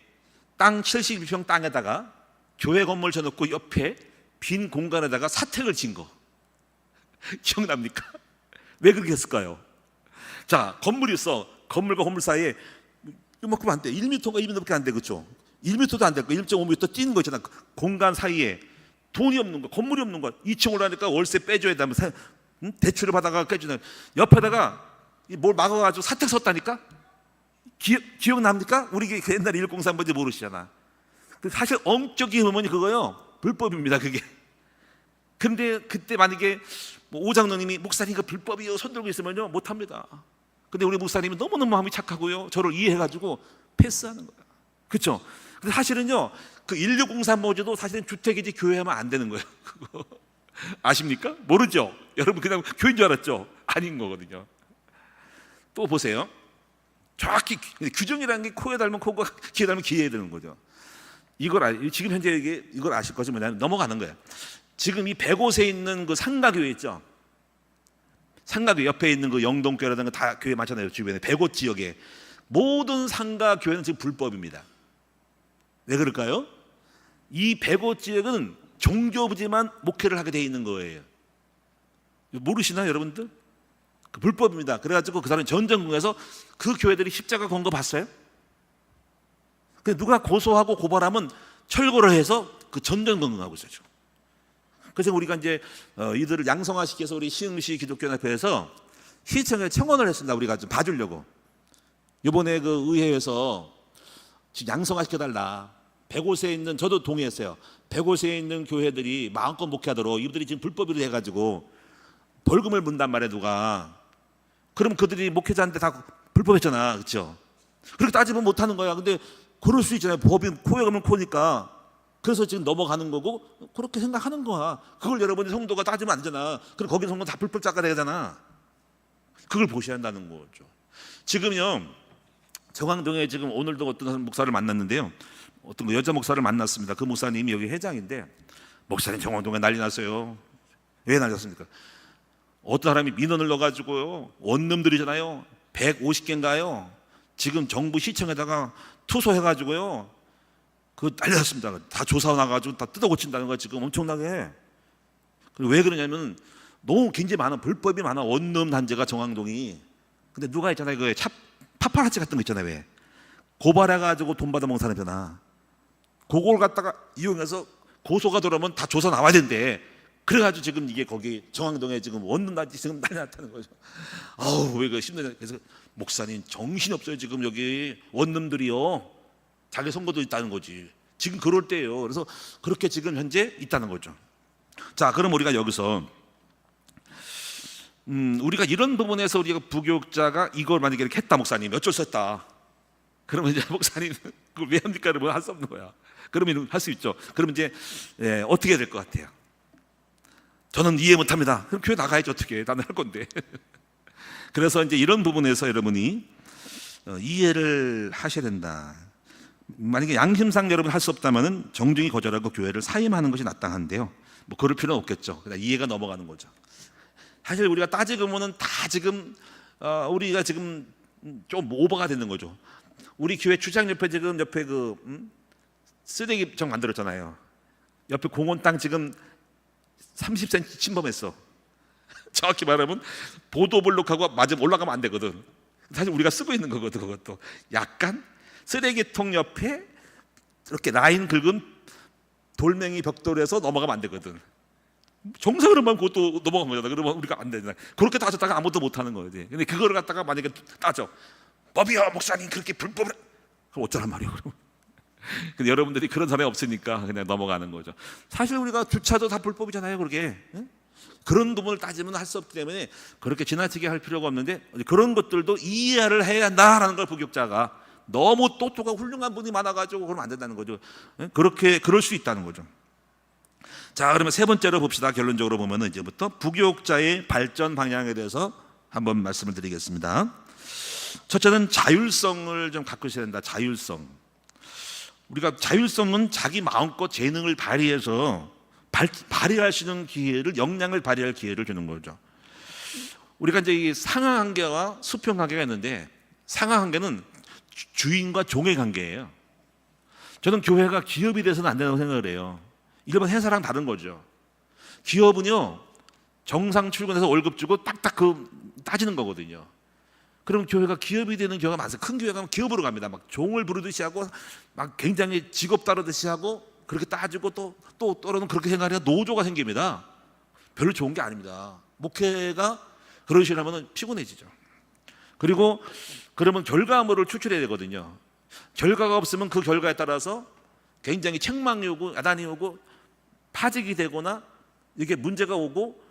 땅 71평 땅에다가 교회 건물 쳐놓고 옆에 빈 공간에다가 사택을 진 거 기억납니까? 왜 그렇게 했을까요? 자, 건물이 있어. 건물과 건물 사이에 이만큼 안 돼. 1m가 2m밖에 안 돼. 그렇죠? 1m도 안 될 거. 1.5m 뛰는 거 있잖아. 공간 사이에 돈이 없는 거, 건물이 없는 거. 2층 올라가니까 월세 빼줘야 되면 대출을 받아가 빼주는. 옆에다가 뭘 막아가지고 사택 섰다니까? 기억납니까? 우리 옛날에 103번지 모르시잖아. 사실 엄격히 보면 그거요, 불법입니다. 그게. 근데 그때 만약에 오장로님이 목사님 그 불법이요 손들고 있으면요 못합니다. 근데 우리 목사님이 너무너무 마음이 착하고요, 저를 이해해가지고 패스하는 거야. 그렇죠? 근데 사실은요, 그 1603번지도 사실은 주택이지 교회하면 안 되는 거예요. 그거 아십니까? 모르죠? 여러분 그냥 교회인 줄 알았죠? 아닌 거거든요. 또 보세요. 정확히 규정이라는 게 코에 닮은 코고 귀에 닮은 귀에 되는 거죠. 지금 현재 이걸 아실 것이 뭐냐면 넘어가는 거예요. 지금 이 100곳에 있는 그 상가교회 있죠? 상가교회 옆에 있는 그 영동교회라든가 다 교회 많잖아요. 주변에 100곳 지역에 모든 상가교회는 지금 불법입니다. 왜 그럴까요? 이 100곳 지역은 종교부지만 목회를 하게 돼 있는 거예요. 모르시나요, 여러분들? 그 불법입니다. 그래가지고 그 사람이 전전궁에서 그 교회들이 십자가 건 거 봤어요? 근데 누가 고소하고 고발하면 철거를 해서 그 전전궁하고 있어요. 그래서 우리가 이제 이들을 양성화시켜서 위해서 우리 시흥시 기독교연합회에서 시청에 청원을 했습니다. 우리가 좀 봐주려고. 이번에 그 의회에서 지금 양성화시켜달라. 100곳에 있는, 저도 동의했어요. 100곳에 있는 교회들이 마음껏 목회하도록. 이들이 지금 불법으로 해가지고 벌금을 문단 말이야, 누가. 그럼 그들이 목회자한테 다 불법했잖아. 그렇죠? 그렇게 따지면 못하는 거야. 근데 그럴 수 있잖아요. 법이 코에 가면 코니까. 그래서 지금 넘어가는 거고 그렇게 생각하는 거야. 그걸 여러분이 성도가 따지면 안 되잖아. 그럼 거기 성도 다 불법자가 되잖아. 그걸 보셔야 한다는 거죠. 지금요, 정황동에 지금 오늘도 어떤 목사를 만났는데요, 어떤 여자 목사를 만났습니다. 그 목사님이 여기 회장인데, 목사님 정황동에 난리 났어요. 왜 난리났습니까? 어떤 사람이 민원을 넣어가지고요, 원룸들이잖아요, 150개인가요? 지금 정부 시청에다가 투소해가지고요, 그 난리 났습니다. 다 조사 나가지고 다 뜯어 고친다는 거야. 지금 엄청나게. 왜 그러냐면 너무 굉장히 많은 불법이 많아. 원룸 단지가 정황동이. 근데 누가 있잖아요, 그 파파라치 같은 거 있잖아요. 왜 고발해가지고 돈 받아먹는 사람이잖아. 그걸 갖다가 이용해서 고소가 들어오면 다 조사 나와야 된대. 그래가지고 지금 이게 거기 정황동에 지금 원룸 단지 지금 난리 났다는 거죠. 아우, 왜 그 힘드냐. 그래서 목사님 정신 없어요. 지금 여기 원룸들이요, 자기 선거도 있다는 거지. 지금 그럴 때예요. 그래서 그렇게 지금 현재 있다는 거죠. 자, 그럼 우리가 여기서 우리가 이런 부분에서 우리가 부교육자가 이걸 만약에 이렇게 했다, 목사님 어쩔 수 없다. 그러면 이제 목사님 그걸 왜 합니까? 그러면 할 수 없는 거야. 그러면 할 수 있죠. 그러면 이제 어떻게 해야 될 것 같아요? 저는 이해 못합니다. 그럼 교회 나가야지. 어떻게? 나는 할 건데. 그래서 이제 이런 부분에서 여러분이 이해를 하셔야 된다. 만약에 양심상 여러분 할 수 없다면은 정중히 거절하고 교회를 사임하는 것이 마땅한데요. 뭐 그럴 필요는 없겠죠. 그냥 이해가 넘어가는 거죠. 사실 우리가 따지고 보면은 다 지금 우리가 지금 좀 오버가 되는 거죠. 우리 교회 주장 옆에 지금 옆에 그 쓰레기장 만들었잖아요. 옆에 공원 땅 지금 30cm 침범했어. 정확히 말하면 보도블록하고 맞으면 올라가면 안 되거든. 사실 우리가 쓰고 있는 거거든. 그것도 약간 쓰레기통 옆에 이렇게 라인 긁은 돌멩이 벽돌에서 넘어가면 안 되거든. 정상으로만 그것도 넘어간 거잖아. 그러면 우리가 안 되잖아. 그렇게 따졌다가 아무것도 못하는 거예요. 근데 그거를 갖다가 만약에 따져, 법이요 목사님 그렇게 불법을, 그럼 어쩌란 말이에요. 그럼. 근데 여러분들이 그런 사람이 없으니까 그냥 넘어가는 거죠. 사실 우리가 주차도 다 불법이잖아요. 그렇게 그런 부분을 따지면 할 수 없기 때문에 그렇게 지나치게 할 필요가 없는데, 그런 것들도 이해를 해야 한다라는 걸 부교육자가, 너무 똑똑하고 훌륭한 분이 많아가지고 그러면 안 된다는 거죠. 그렇게 그럴 수 있다는 거죠. 자, 그러면 세 번째로 봅시다. 결론적으로 보면은 이제부터 부교육자의 발전 방향에 대해서 한번 말씀을 드리겠습니다. 첫째는 자율성을 좀 갖고 있어야 된다. 자율성. 우리가 자율성은 자기 마음껏 재능을 발휘해서 발휘할 수 있는 기회를, 역량을 발휘할 기회를 주는 거죠. 우리가 이제 이 상하 관계와 수평 관계가 있는데, 상하 관계는 주인과 종의 관계예요. 저는 교회가 기업이 돼서는 안 된다고 생각을 해요. 일반 회사랑 다른 거죠. 기업은요, 정상 출근해서 월급 주고 딱딱 따지는 거거든요. 그럼 교회가 기업이 되는 경우가 많아요. 큰 교회 가면 기업으로 갑니다. 막 종을 부르듯이 하고, 막 굉장히 직업 다루듯이 하고, 그렇게 따지고 또 또는 그렇게 생각하니까 노조가 생깁니다. 별로 좋은 게 아닙니다. 목회가 그러시려면 피곤해지죠. 그리고 그러면 결과물을 추출해야 되거든요. 결과가 없으면 그 결과에 따라서 굉장히 책망이 오고 야단이 오고 파직이 되거나 이게 문제가 오고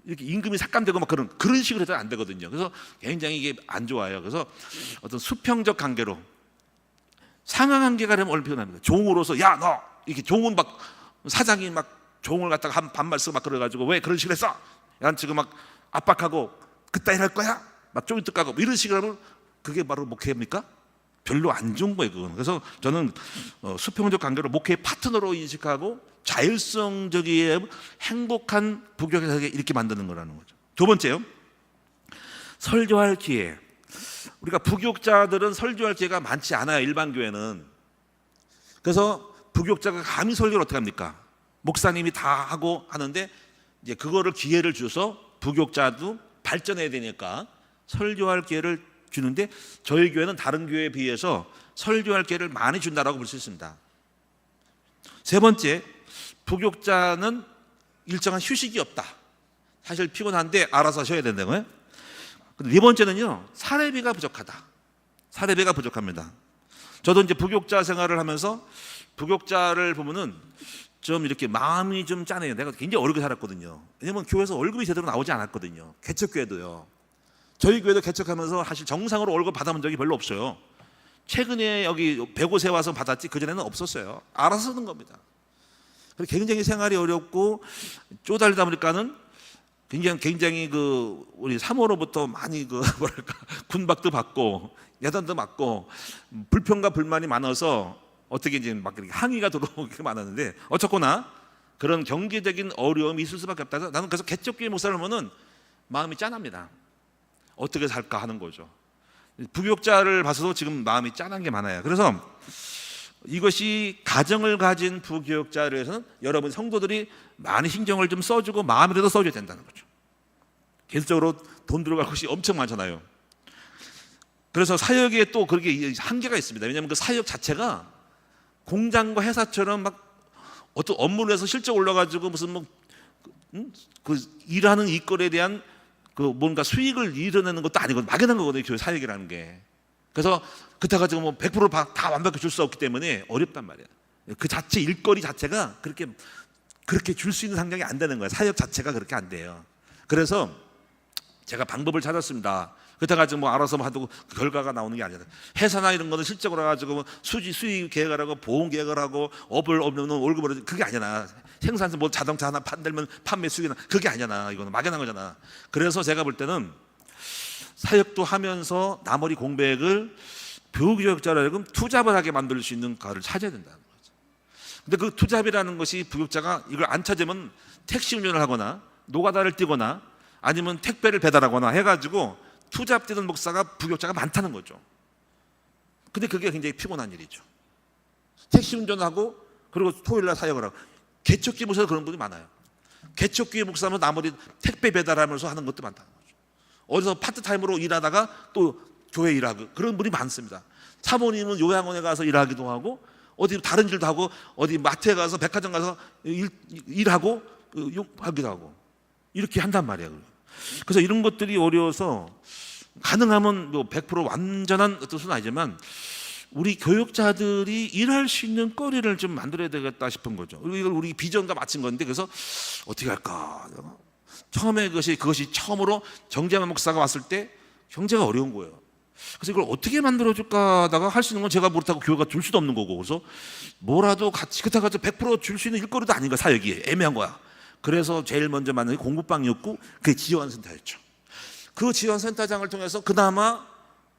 이렇게 임금이 삭감되고 막 그런 식으로 해서 안 되거든요. 그래서 굉장히 이게 안 좋아요. 그래서 어떤 수평적 관계로, 상하 관계가 되면 얼마나 피곤합니다. 종으로서 야 너 이렇게 종은 막 사장이 막 종을 갖다가 한 반말 쓰고 막 그래가지고 왜 그런 식으로 했어? 난 지금 막 압박하고 그따위 할 거야? 막 쫄깃하고 이런 식으로 하면 그게 바로 목회입니까? 별로 안 좋은 거예요, 그건. 그래서 저는 수평적 관계로 목회의 파트너로 인식하고 자율성적이에 행복한 부교육자에게 이렇게 만드는 거라는 거죠. 두 번째요, 설교할 기회. 우리가 부교육자들은 설교할 기회가 많지 않아요, 일반 교회는. 그래서 부교육자가 감히 설교를 어떻게 합니까? 목사님이 다 하고 하는데 이제 그거를 기회를 줘서 부교육자도 발전해야 되니까 설교할 기회를 주는데, 저희 교회는 다른 교회에 비해서 설교할 기회를 많이 준다라고 볼 수 있습니다. 세 번째, 부교육자는 일정한 휴식이 없다. 사실 피곤한데 알아서 쉬어야 된다고요. 네 번째는요, 사례비가 부족하다. 사례비가 부족합니다. 저도 이제 부교육자 생활을 하면서 부교육자를 보면은 좀 이렇게 마음이 좀 짠해요. 내가 굉장히 어렵게 살았거든요. 왜냐면 교회에서 월급이 제대로 나오지 않았거든요. 개척교회도요. 저희 교회도 개척하면서 사실 정상으로 월급 받아본 적이 별로 없어요. 최근에 여기 105세 와서 받았지 그전에는 없었어요. 알아서 쓰는 겁니다. 그래서 굉장히 생활이 어렵고 쪼달리다 보니까는 굉장히 우리 사모로부터 많이 뭐랄까 군박도 받고 야단도 맞고 불평과 불만이 많아서 어떻게 이제 막 항의가 들어오기 많았는데, 어쨌거나 그런 경제적인 어려움이 있을 수밖에 없다. 나는 그래서 개척교회 목사를 보면은 마음이 짠합니다. 어떻게 살까 하는 거죠. 부교육자를 봐서도 지금 마음이 짠한 게 많아요. 그래서 이것이 가정을 가진 부교육자를 위해서는 여러분 성도들이 많이 신경을 좀 써주고 마음이라도 써줘야 된다는 거죠. 계속적으로 돈 들어갈 것이 엄청 많잖아요. 그래서 사역에 또 그렇게 한계가 있습니다. 왜냐하면 그 사역 자체가 공장과 회사처럼 막 어떤 업무를 해서 실적 올라가지고 무슨 그 일하는 일거리에 대한 뭔가 수익을 이뤄내는 것도 아니고 막연한 거거든요, 교회 사역이라는 게. 그래서 그때 가지고 뭐 100% 다 완벽히 줄 수 없기 때문에 어렵단 말이에요. 그 자체 일거리 자체가 그렇게 줄 수 있는 상황이 안 되는 거예요. 사역 자체가 그렇게 안 돼요. 그래서 제가 방법을 찾았습니다. 그때 가지고 뭐 알아서 하고 결과가 나오는 게 아니라, 회사나 이런 거는 실적으로 가지고 수익 계획을 하고 보험 계획을 하고 업을 없는 월급을, 그게 아니잖아. 생산서 뭐 자동차 하나 판들면 판매 수익이나, 그게 아니잖아. 이거는 막연한 거잖아. 그래서 제가 볼 때는 사역도 하면서 나머지 공백을 부교육자로 하여금 투잡을 하게 만들 수 있는 과를 찾아야 된다는 거죠. 근데 그 투잡이라는 것이 부교육자가 이걸 안 찾으면 택시 운전을 하거나 노가다를 뛰거나 아니면 택배를 배달하거나 해가지고 투잡 뛰는 목사가 부교육자가 많다는 거죠. 근데 그게 굉장히 피곤한 일이죠. 택시 운전하고 그리고 토요일날 사역을 하고. 개척교회 목사도 그런 분이 많아요. 개척교회 목사는 나머지 택배 배달하면서 하는 것도 많다는 거죠. 어디서 파트타임으로 일하다가 또 교회 일하고, 그런 분이 많습니다. 사모님은 요양원에 가서 일하기도 하고 어디 다른 일도 하고 어디 마트에 가서 백화점 가서 일하고 욕하기도 하고 이렇게 한단 말이에요. 그래서 이런 것들이 어려워서 가능하면 100% 완전한 어떤 수는 아니지만 우리 교육자들이 일할 수 있는 거리를 좀 만들어야 되겠다 싶은 거죠. 이걸 우리 비전과 맞춘 건데 그래서 어떻게 할까? 처음에 그것이 처음으로 정재만 목사가 왔을 때 경제가 어려운 거예요. 그래서 이걸 어떻게 만들어줄까 하다가 할 수 있는 건 제가 못하고 교회가 줄 수도 없는 거고 그래서 뭐라도 같이 그렇다고 100% 줄 수 있는 일거리도 아닌 거야. 사역이 애매한 거야. 그래서 제일 먼저 만든 게 공부방이었고 그게 지원센터였죠. 그 지원센터장을 통해서 그나마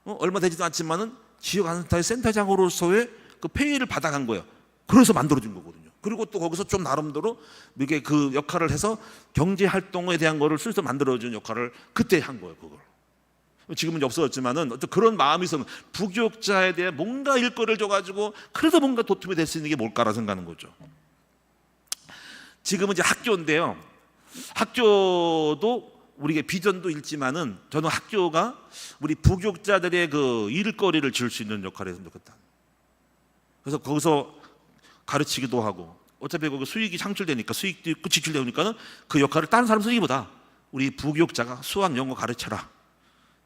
얼마 되지도 않지만은 지원센터의 센터장으로서의 그 페이를 받아간 거예요. 그래서 만들어진 거거든요. 그리고 또 거기서 좀 나름대로 이게 그 역할을 해서 경제 활동에 대한 거를 스스로 만들어준 역할을 그때 한 거예요. 그걸. 지금은 없어졌지만은 어떤 그런 마음이 있어서 부교육자에 대해 뭔가 일거리를 줘가지고 그래도 뭔가 도움이 될 수 있는 게 뭘까라 생각하는 거죠. 지금은 이제 학교인데요. 학교도 우리가 비전도 있지만은 저는 학교가 우리 부교육자들의 그 일거리를 줄 수 있는 역할을 했으면 좋겠다. 그래서 거기서 가르치기도 하고 어차피 거기 수익이 창출되니까 수익도 있고 지출되니까는 그 역할을 다른 사람 쓰기보다 우리 부교육자가 수학, 영어 가르쳐라,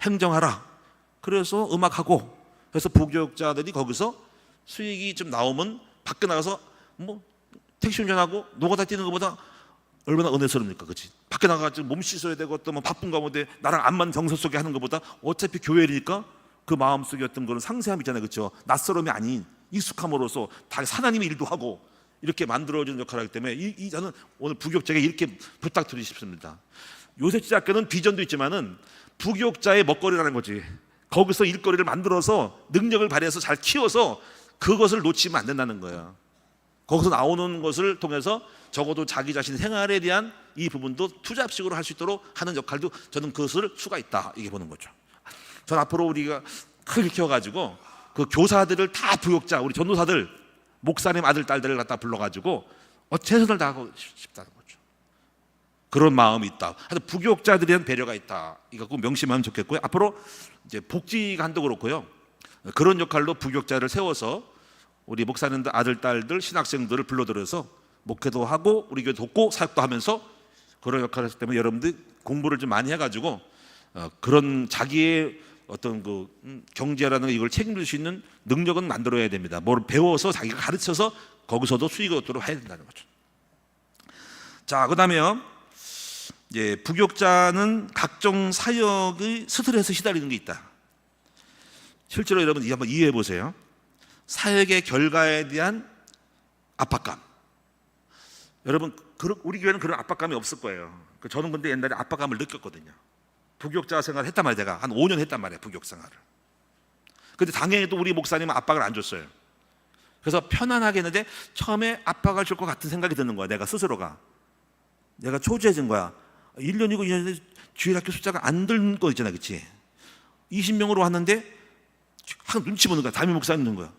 행정하라. 그래서 음악하고 그래서 부교육자들이 거기서 수익이 좀 나오면 밖에 나가서 뭐 택시 운전하고 노가다 뛰는 것보다 얼마나 은혜스럽니까, 그렇지? 밖에 나가서 몸 씻어야 되고 또 뭐 바쁜 가운데 나랑 안 맞는 정서 속에 하는 것보다 어차피 교회니까 그 마음속에 어떤 그런 상세함이 있잖아요, 그렇죠? 낯설음이 아닌 익숙함으로써 다 하나님의 일도 하고 이렇게 만들어주는 역할을 하기 때문에 저는 오늘 부교육자에게 이렇게 부탁드리고 싶습니다. 요셉지대학교는 비전도 있지만은 부교육자의 먹거리라는 거지. 거기서 일거리를 만들어서 능력을 발휘해서 잘 키워서 그것을 놓치면 안 된다는 거예요. 거기서 나오는 것을 통해서 적어도 자기 자신 생활에 대한 이 부분도 투잡식으로 할 수 있도록 하는 역할도 저는 그것을 수가 있다 이게 보는 거죠. 전 앞으로 우리가 크게 키워가지고 그 교사들을 다 부교육자, 우리 전도사들, 목사님 아들 딸들을 갖다 불러가지고 최선을 다하고 싶다는 거죠. 그런 마음이 있다. 하여튼 부교육자들에 대한 배려가 있다. 이거 꼭 명심하면 좋겠고요. 앞으로 이제 복지관도 그렇고요. 그런 역할로 부교육자를 세워서 우리 목사님들 아들 딸들 신학생들을 불러들여서 목회도 하고 우리 교회 돕고 사역도 하면서 그런 역할을 했기 때문에 여러분들 공부를 좀 많이 해가지고 그런 자기의 어떤 그 경제라는 이걸 책임질 수 있는 능력은 만들어야 됩니다. 뭘 배워서 자기가 가르쳐서 거기서도 수익을 얻도록 해야 된다는 거죠. 자, 그다음에요. 이제 부교육자는 각종 사역의 스트레스에 시달리는 게 있다. 실제로 여러분 한번 이해해 보세요. 사역의 결과에 대한 압박감. 여러분 우리 교회는 그런 압박감이 없을 거예요. 저는 근데 옛날에 압박감을 느꼈거든요. 부교육자 생활을 했단 말이에요. 제가 한 5년 했단 말이에요. 부교육 생활을. 근데 당연히도 우리 목사님은 압박을 안 줬어요. 그래서 편안하게 했는데 처음에 압박을 줄 것 같은 생각이 드는 거야. 내가 스스로가. 내가 초조해진 거야. 1년이고 2년인데 주일학교 숫자가 안 들 거 있잖아, 그렇지? 20명으로 왔는데 항상 눈치 보는 거야. 담임 목사님 있는 거야.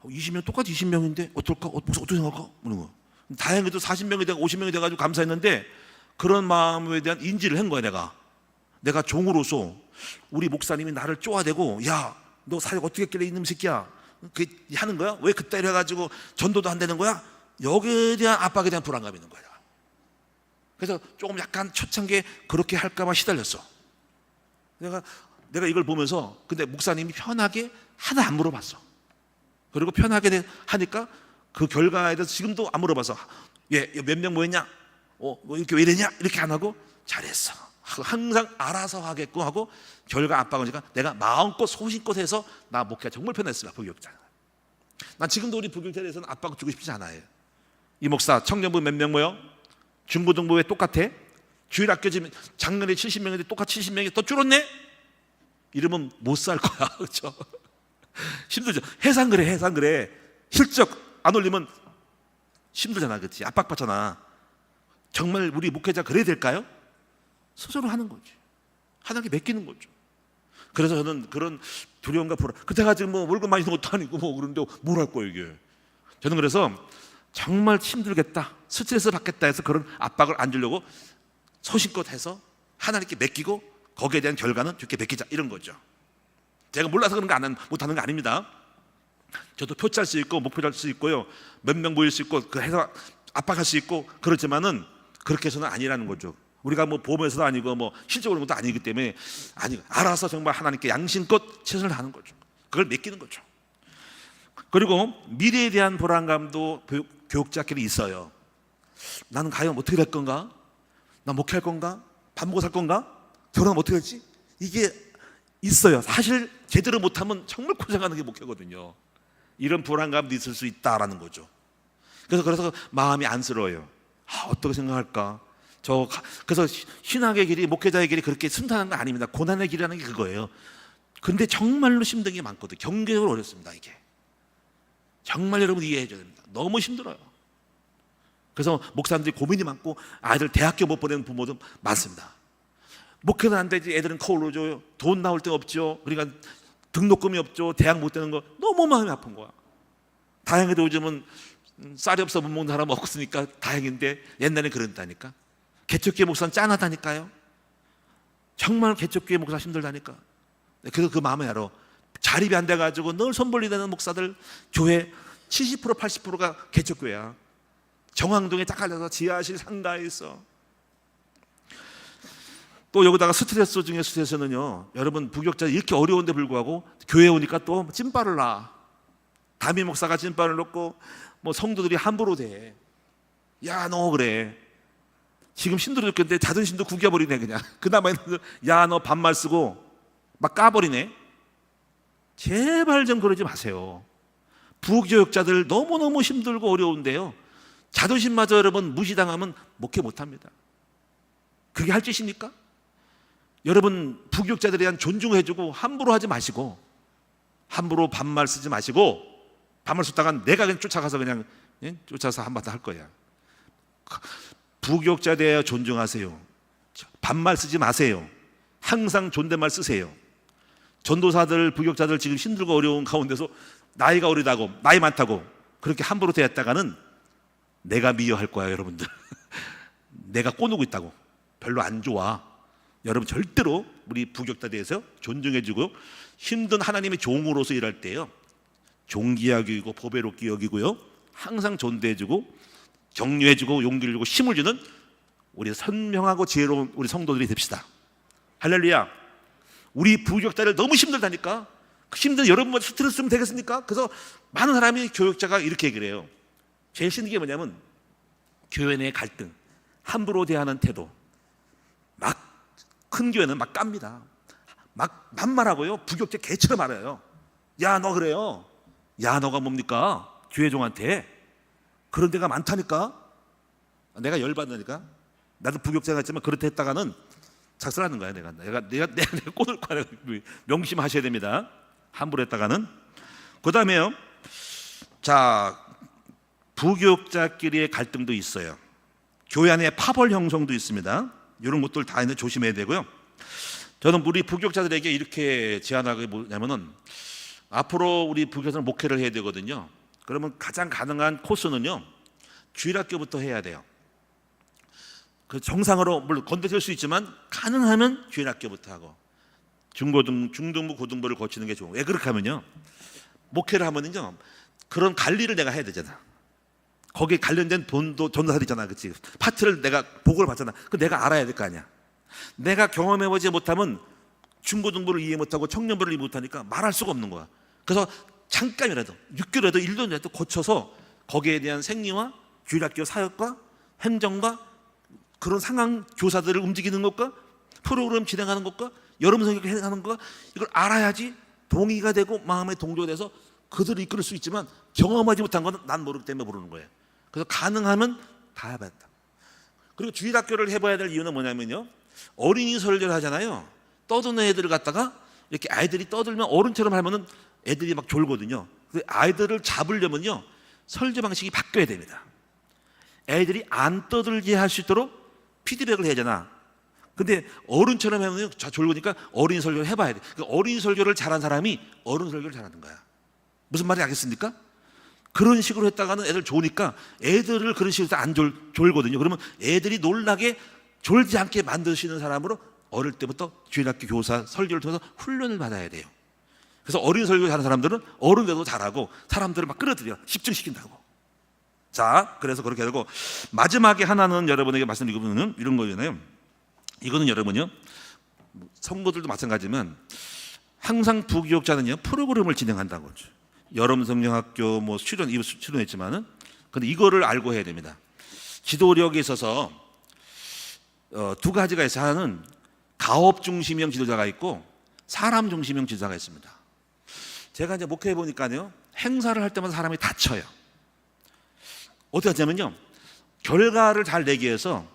20명 똑같이 20명인데 어떨까? 어떻게 생각할까? 그런 거. 다행히도 40명이 되고 50명이 돼가지고 감사했는데 그런 마음에 대한 인지를 한 거야. 내가 종으로서 우리 목사님이 나를 쪼아대고 야, 너 사역 어떻게 했길래 이놈 새끼야? 그 하는 거야? 왜 그따 이래가지고 전도도 안 되는 거야? 여기에 대한 압박에 대한 불안감이 있는 거야. 그래서 조금 약간 초창기에 그렇게 할까봐 시달렸어. 내가 이걸 보면서 근데 목사님이 편하게 하나 안 물어봤어. 그리고 편하게 하니까 그 결과에 대해서 지금도 안 물어봐서 몇 명 모였냐? 뭐 이렇게 왜 이러냐? 이렇게 안 하고 잘했어. 항상 알아서 하겠고 하고 결과 압박을 하니까 내가 마음껏 소신껏 해서 나 목회가 정말 편했어요. 부교육자. 난 지금도 우리 부교육자에 대해서는 압박을 주고 싶지 않아요. 이 목사 청년부 몇 명 모여? 중고등부 왜 똑같아? 주일학교 지금 작년에 70명인데 똑같이 70명이 더 줄었네? 이러면 못 살 거야. 그렇죠? 힘들죠. 해상 그래. 실적 안 올리면 힘들잖아. 그렇지? 압박받잖아. 정말 우리 목회자 그래야 될까요? 스스로 하는 거지. 하나님께 맡기는 거죠. 그래서 저는 그런 두려움과 불안. 그때가 지금 뭐 월급 많이 준 것도 아니고 뭐 그런데 뭘 할 거예요 이게. 저는 그래서 정말 힘들겠다, 스트레스 받겠다 해서 그런 압박을 안 주려고 소신껏 해서 하나님께 맡기고 거기에 대한 결과는 주께 맡기자 이런 거죠. 제가 몰라서 그런 거 못하는 거 아닙니다. 저도 표 짤 수 있고 목표 짤 수 있고요, 몇 명 모일 수 있고 그 해서 압박할 수 있고 그렇지만은 그렇게 해서는 아니라는 거죠. 우리가 뭐 보험에서도 아니고 뭐 실적으로 것도 아니기 때문에 아니 알아서 정말 하나님께 양심껏 최선을 다하는 거죠. 그걸 맡기는 거죠. 그리고 미래에 대한 불안감도 교육자끼리 있어요. 나는 과연 어떻게 될 건가? 나 목회할 건가? 밥 먹고 살 건가? 결혼하면 어떻게 할지? 이게 있어요. 사실 제대로 못하면 정말 고생하는 게 목회거든요. 이런 불안감도 있을 수 있다라는 거죠. 그래서 마음이 안쓰러워요. 어떻게 생각할까? 그래서 신학의 길이, 목회자의 길이 그렇게 순탄한 건 아닙니다. 고난의 길이라는 게 그거예요. 근데 정말로 힘든 게 많거든요. 경제적으로 어렵습니다. 이게 정말 여러분 이해해 줘야 됩니다. 너무 힘들어요. 그래서 목사님들이 고민이 많고 아이들 대학교 못 보내는 부모도 많습니다. 목회는 안 되지, 애들은 거울로 줘요. 돈 나올 데 없죠. 그러니까 등록금이 없죠. 대학 못 되는 거 너무 마음이 아픈 거야. 다행히도 요즘은 쌀이 없어 못 먹는 사람 없으니까 다행인데 옛날에 그랬다니까. 개척교회 목사는 짠하다니까요. 정말 개척교회 목사 힘들다니까. 그래서 그 마음에 알아. 자립이 안 돼가지고 늘 손벌리되는 목사들 교회 70% 80%가 개척교회야. 정황동에 딱 갈려서 지하실 상가에 있어. 또 여기다가 스트레스 중에 스트레스는요, 여러분 부교육자 이렇게 어려운데 불구하고 교회에 오니까 또 찐빠를 놔. 담임 목사가 찐빠를 놓고 뭐 성도들이 함부로 대. 야 너 그래. 지금 힘들어 죽겠는데 자존심도 구겨버리네 그냥. 그나마 야 너 반말 쓰고 막 까버리네. 제발 좀 그러지 마세요. 부교육자들 너무너무 힘들고 어려운데요, 자존심마저 여러분 무시당하면 목회 못합니다. 그게 할 짓입니까? 여러분 부교육자들에 대한 존중해주고 함부로 하지 마시고, 함부로 반말 쓰지 마시고, 반말 썼다가 내가 그냥 쫓아가서 그냥 쫓아서 한마디 할 거야. 부교육자에 대해 존중하세요. 반말 쓰지 마세요. 항상 존댓말 쓰세요. 전도사들, 부교육자들 지금 힘들고 어려운 가운데서 나이가 어리다고, 나이 많다고 그렇게 함부로 대했다가는 내가 미워할 거야 여러분들. 내가 꼬누고 있다고. 별로 안 좋아. 여러분 절대로 우리 부교육자에 대해서 존중해주고, 힘든 하나님의 종으로서 일할 때요, 존귀하게 여기고 보배롭게 여기고요, 항상 존대해주고 격려해주고 용기를 주고 힘을 주는 우리 선명하고 지혜로운 우리 성도들이 됩시다. 할렐루야. 우리 부교육자를 너무 힘들다니까. 그 힘든 여러분만 스트레스 좀 되겠습니까? 그래서 많은 사람이 교육자가 이렇게 얘기를 해요. 제일 힘든 게 뭐냐면 교회 내 갈등, 함부로 대하는 태도. 막 큰 교회는 막 깝니다. 막 만말하고요, 부교육자 개처럼 알아요. 야 너 그래요. 야 너가 뭡니까? 교회종한테. 그런 데가 많다니까. 내가 열받으니까. 나도 부교육자가 있지만 그렇게 했다가는 작살나는 거야. 내가 꼬들 거야. 명심하셔야 됩니다. 함부로 했다가는. 그 다음에요, 자, 부교육자끼리의 갈등도 있어요. 교회 안에 파벌 형성도 있습니다. 이런 것들 다 조심해야 되고요. 저는 우리 부교육자들에게 이렇게 제안하게 뭐냐면은, 앞으로 우리 부교육자는 목회를 해야 되거든요. 그러면 가장 가능한 코스는요, 주일학교부터 해야 돼요. 그 정상으로 물론 건너뛸 수 있지만 가능하면 주일학교부터 하고 중등부, 고등부를 거치는 게 좋은. 왜 그렇게 하면요, 목회를 하면은요 그런 관리를 내가 해야 되잖아. 거기에 관련된 돈도 전도사들이잖아, 그렇지? 파트를 내가 보고를 받잖아. 그 내가 알아야 될 거 아니야. 내가 경험해보지 못하면 중고등부를 이해 못하고 청년부를 이해 못하니까 말할 수가 없는 거야. 그래서 잠깐이라도 6개월이라도 1년이라도 거쳐서 거기에 대한 생리와 주일학교 사역과 행정과 그런 상황 교사들을 움직이는 것과 프로그램 진행하는 것과 여러분 성격을 해나가는 것과 이걸 알아야지 동의가 되고 마음에 동조돼서 그들을 이끌 수 있지만, 경험하지 못한 것은 난 모르기 때문에 모르는 거예요. 그래서 가능하면 다 해봐야 된다. 그리고 주일학교를 해봐야 될 이유는 뭐냐면요, 어린이 설교를 하잖아요. 떠드는 애들을 갖다가 이렇게 아이들이 떠들면 어른처럼 하면은 애들이 막 졸거든요. 아이들을 잡으려면요 설교 방식이 바뀌어야 됩니다. 애들이 안 떠들게 할 수 있도록 피드백을 해야 되나. 근데 어른처럼 하면 졸으니까 어린이 설교를 해봐야 돼. 그러니까 어린이 설교를 잘한 사람이 어른 설교를 잘하는 거야. 무슨 말인지 알겠습니까? 그런 식으로 했다가는 애들 좋으니까 애들을 그런 식으로 안 졸거든요. 그러면 애들이 놀라게 졸지 않게 만드시는 사람으로 어릴 때부터 주일학교 교사 설교를 통해서 훈련을 받아야 돼요. 그래서 어린 설교 하는 사람들은 어른들도 잘하고 사람들을 막 끌어들여 집중시킨다고. 자, 그래서 그렇게 되고 마지막에 하나는 여러분에게 말씀드리는 이런 거잖아요. 이거는 여러분요, 성도들도 마찬가지지만 항상 부교육자는요 프로그램을 진행한다고 하죠. 여름 성령학교 뭐 출연했지만은 근데 이거를 알고 해야 됩니다. 지도력에 있어서 두 가지가 있어요. 하나는 가업 중심형 지도자가 있고 사람 중심형 지도자가 있습니다. 제가 이제 목회해 보니까요, 행사를 할 때마다 사람이 다쳐요. 어떻게 하냐면요, 결과를 잘 내기 위해서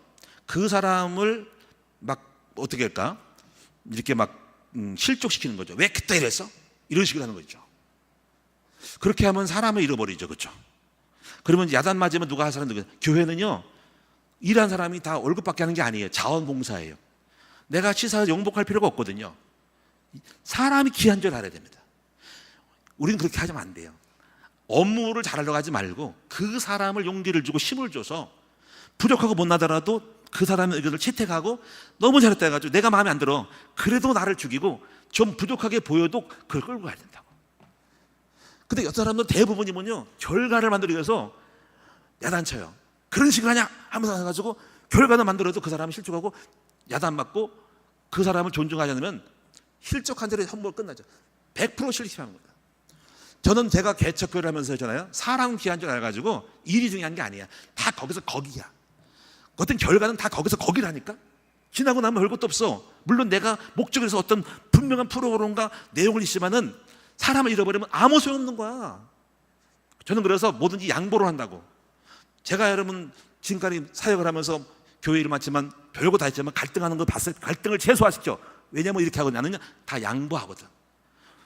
그 사람을 막 어떻게 할까, 이렇게 막 실족시키는 거죠. 왜 그때 이랬어? 이런 식으로 하는 거죠. 그렇게 하면 사람을 잃어버리죠. 그렇죠? 그러면 야단 맞으면 누가 할 사람 누구? 교회는요, 일한 사람이 다 월급받게 하는 게 아니에요. 자원봉사예요. 내가 치사해서 용복할 필요가 없거든요. 사람이 귀한 줄 알아야 됩니다. 우리는 그렇게 하면 안 돼요. 업무를 잘하려고 하지 말고 그 사람을 용기를 주고 힘을 줘서 부족하고 못나더라도 그 사람의 의견을 채택하고 너무 잘했다 해가지고 내가 마음에 안 들어, 그래도 나를 죽이고 좀 부족하게 보여도 그걸 끌고 가야 된다고. 근데 여러 사람들 대부분이 뭐냐, 결과를 만들기 위해서 야단쳐요. 그런 식으로 하냐 하면서 해가지고 결과는 만들어도 그 사람이 실족하고 야단 맞고 그 사람을 존중하지 않으면 실족한 대로 선물 끝나죠. 100% 실패하는 겁니다. 저는 제가 개척교회를 하면서 했잖아요. 사람 귀한 줄 알아가지고 일이 중요한 게 아니야. 다 거기서 거기야. 어떤 결과는 다 거기서 거기라니까. 지나고 나면 별것도 없어. 물론 내가 목적에서 어떤 분명한 프로그램과 내용을 있지만은 사람을 잃어버리면 아무 소용없는 거야. 저는 그래서 뭐든지 양보를 한다고. 제가 여러분 지금까지 사역을 하면서 교회 일을 맡지만 별거 다 했지만 갈등하는 거 봤어요. 갈등을 최소화시켜. 왜냐면 이렇게 하거든. 나는요 다 양보하거든.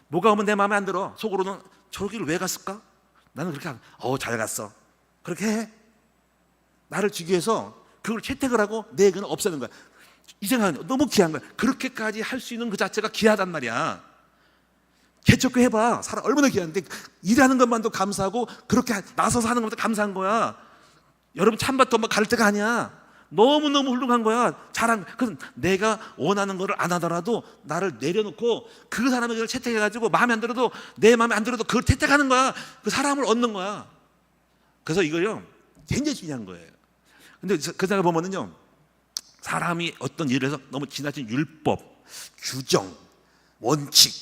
뭐가 오면 내 마음에 안 들어. 속으로는 저기를 왜 갔을까? 나는 그렇게 하고, 잘 갔어. 그렇게 해. 나를 주기 위해서 그걸 채택을 하고 내 의견을 없애는 거야. 이 생각은 너무 귀한 거야. 그렇게까지 할 수 있는 그 자체가 귀하단 말이야. 개척교회 해봐. 사람 얼마나 귀한데 일하는 것만도 감사하고 그렇게 나서서 하는 것도 감사한 거야. 여러분 찬밥도 뭐 가를 때가 아니야. 너무너무 훌륭한 거야. 잘한. 그래서 내가 원하는 거를 안 하더라도 나를 내려놓고 그 사람의 걸 채택해가지고 마음에 안 들어도 내 마음에 안 들어도 그걸 채택하는 거야. 그 사람을 얻는 거야. 그래서 이거요 굉장히 중요한 거예요. 근데 그 생각을 보면은요, 사람이 어떤 일을 해서 너무 지나친 율법, 규정, 원칙,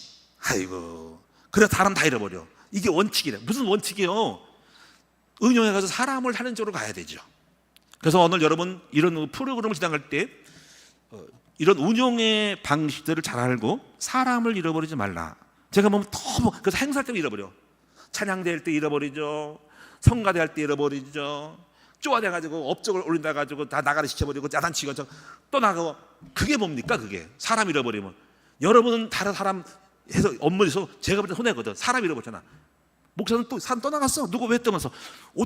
아이고, 그래 사람 다 잃어버려. 이게 원칙이래. 무슨 원칙이요? 응용해가서 사람을 하는 쪽으로 가야 되죠. 그래서 오늘 여러분 이런 프로그램을 진행할 때 이런 운용의 방식들을 잘 알고 사람을 잃어버리지 말라. 제가 보면 너무 그래서 행사할 때 잃어버려. 찬양대회 때 잃어버리죠. 성가대 할 때 잃어버리죠. 쪼아대가지고 업적을 올린다 가지고 다 나가리 시켜버리고 야단치고 또 나가고. 그게 뭡니까? 그게 사람 잃어버리면. 여러분은 다른 사람 해서 업무에서 제가 볼 때 손해거든. 사람 잃어버렸잖아. 목사는 또 산 떠나갔어. 누구 왜 떠나서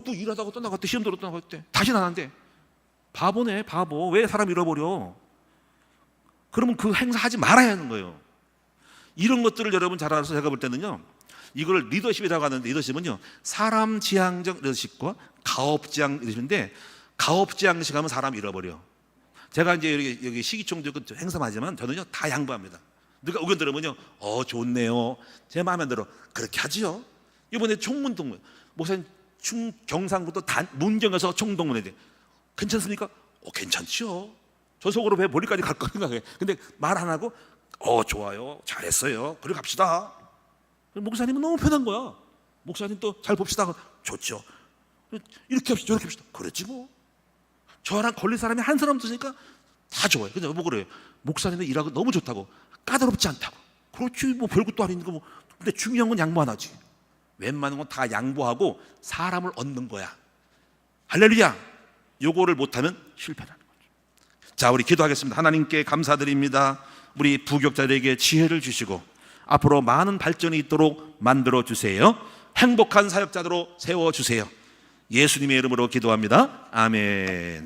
또 일하다가 떠나갔대. 시험 들어 떠나갔대. 다시 나간대. 바보네 바보. 왜 사람 잃어버려? 그러면 그 행사 하지 말아야 하는 거예요. 이런 것들을 여러분 잘 알아서 제가 볼 때는요, 이걸 리더십이라고 하는데, 리더십은요 사람 지향적 리더십과 가업지향 리더십인데, 가업지향식 하면 사람 잃어버려. 제가 이제 여기 시기총도 행사 하지만 저는요 다 양보합니다. 누가 의견 들으면요 좋네요, 제 마음에 안 들어, 그렇게 하지요. 이번에 총문동문 목사님 경상북도 문경에서 총동문회 돼. 괜찮습니까? 괜찮죠. 저 속으로 왜 머리까지 갈 거 생각해. 근데 말 안 하고 좋아요, 잘했어요, 그래 갑시다. 목사님은 너무 편한 거야. 목사님 또 잘 봅시다. 좋죠. 이렇게 합시다, 저렇게 합시다. 그렇지 뭐. 저랑 걸릴 사람이 한 사람 없으니까 다 좋아요. 근데 뭐 그래요? 목사님은 일하고 너무 좋다고, 까다롭지 않다고. 그렇지 뭐 별것도 아닌데 뭐. 근데 중요한 건 양보 안 하지. 웬만한 건 다 양보하고 사람을 얻는 거야. 할렐루야. 요거를 못하면 실패라는 거죠. 자, 우리 기도하겠습니다. 하나님께 감사드립니다. 우리 부교육자들에게 지혜를 주시고 앞으로 많은 발전이 있도록 만들어 주세요. 행복한 사역자로 세워 주세요. 예수님의 이름으로 기도합니다. 아멘.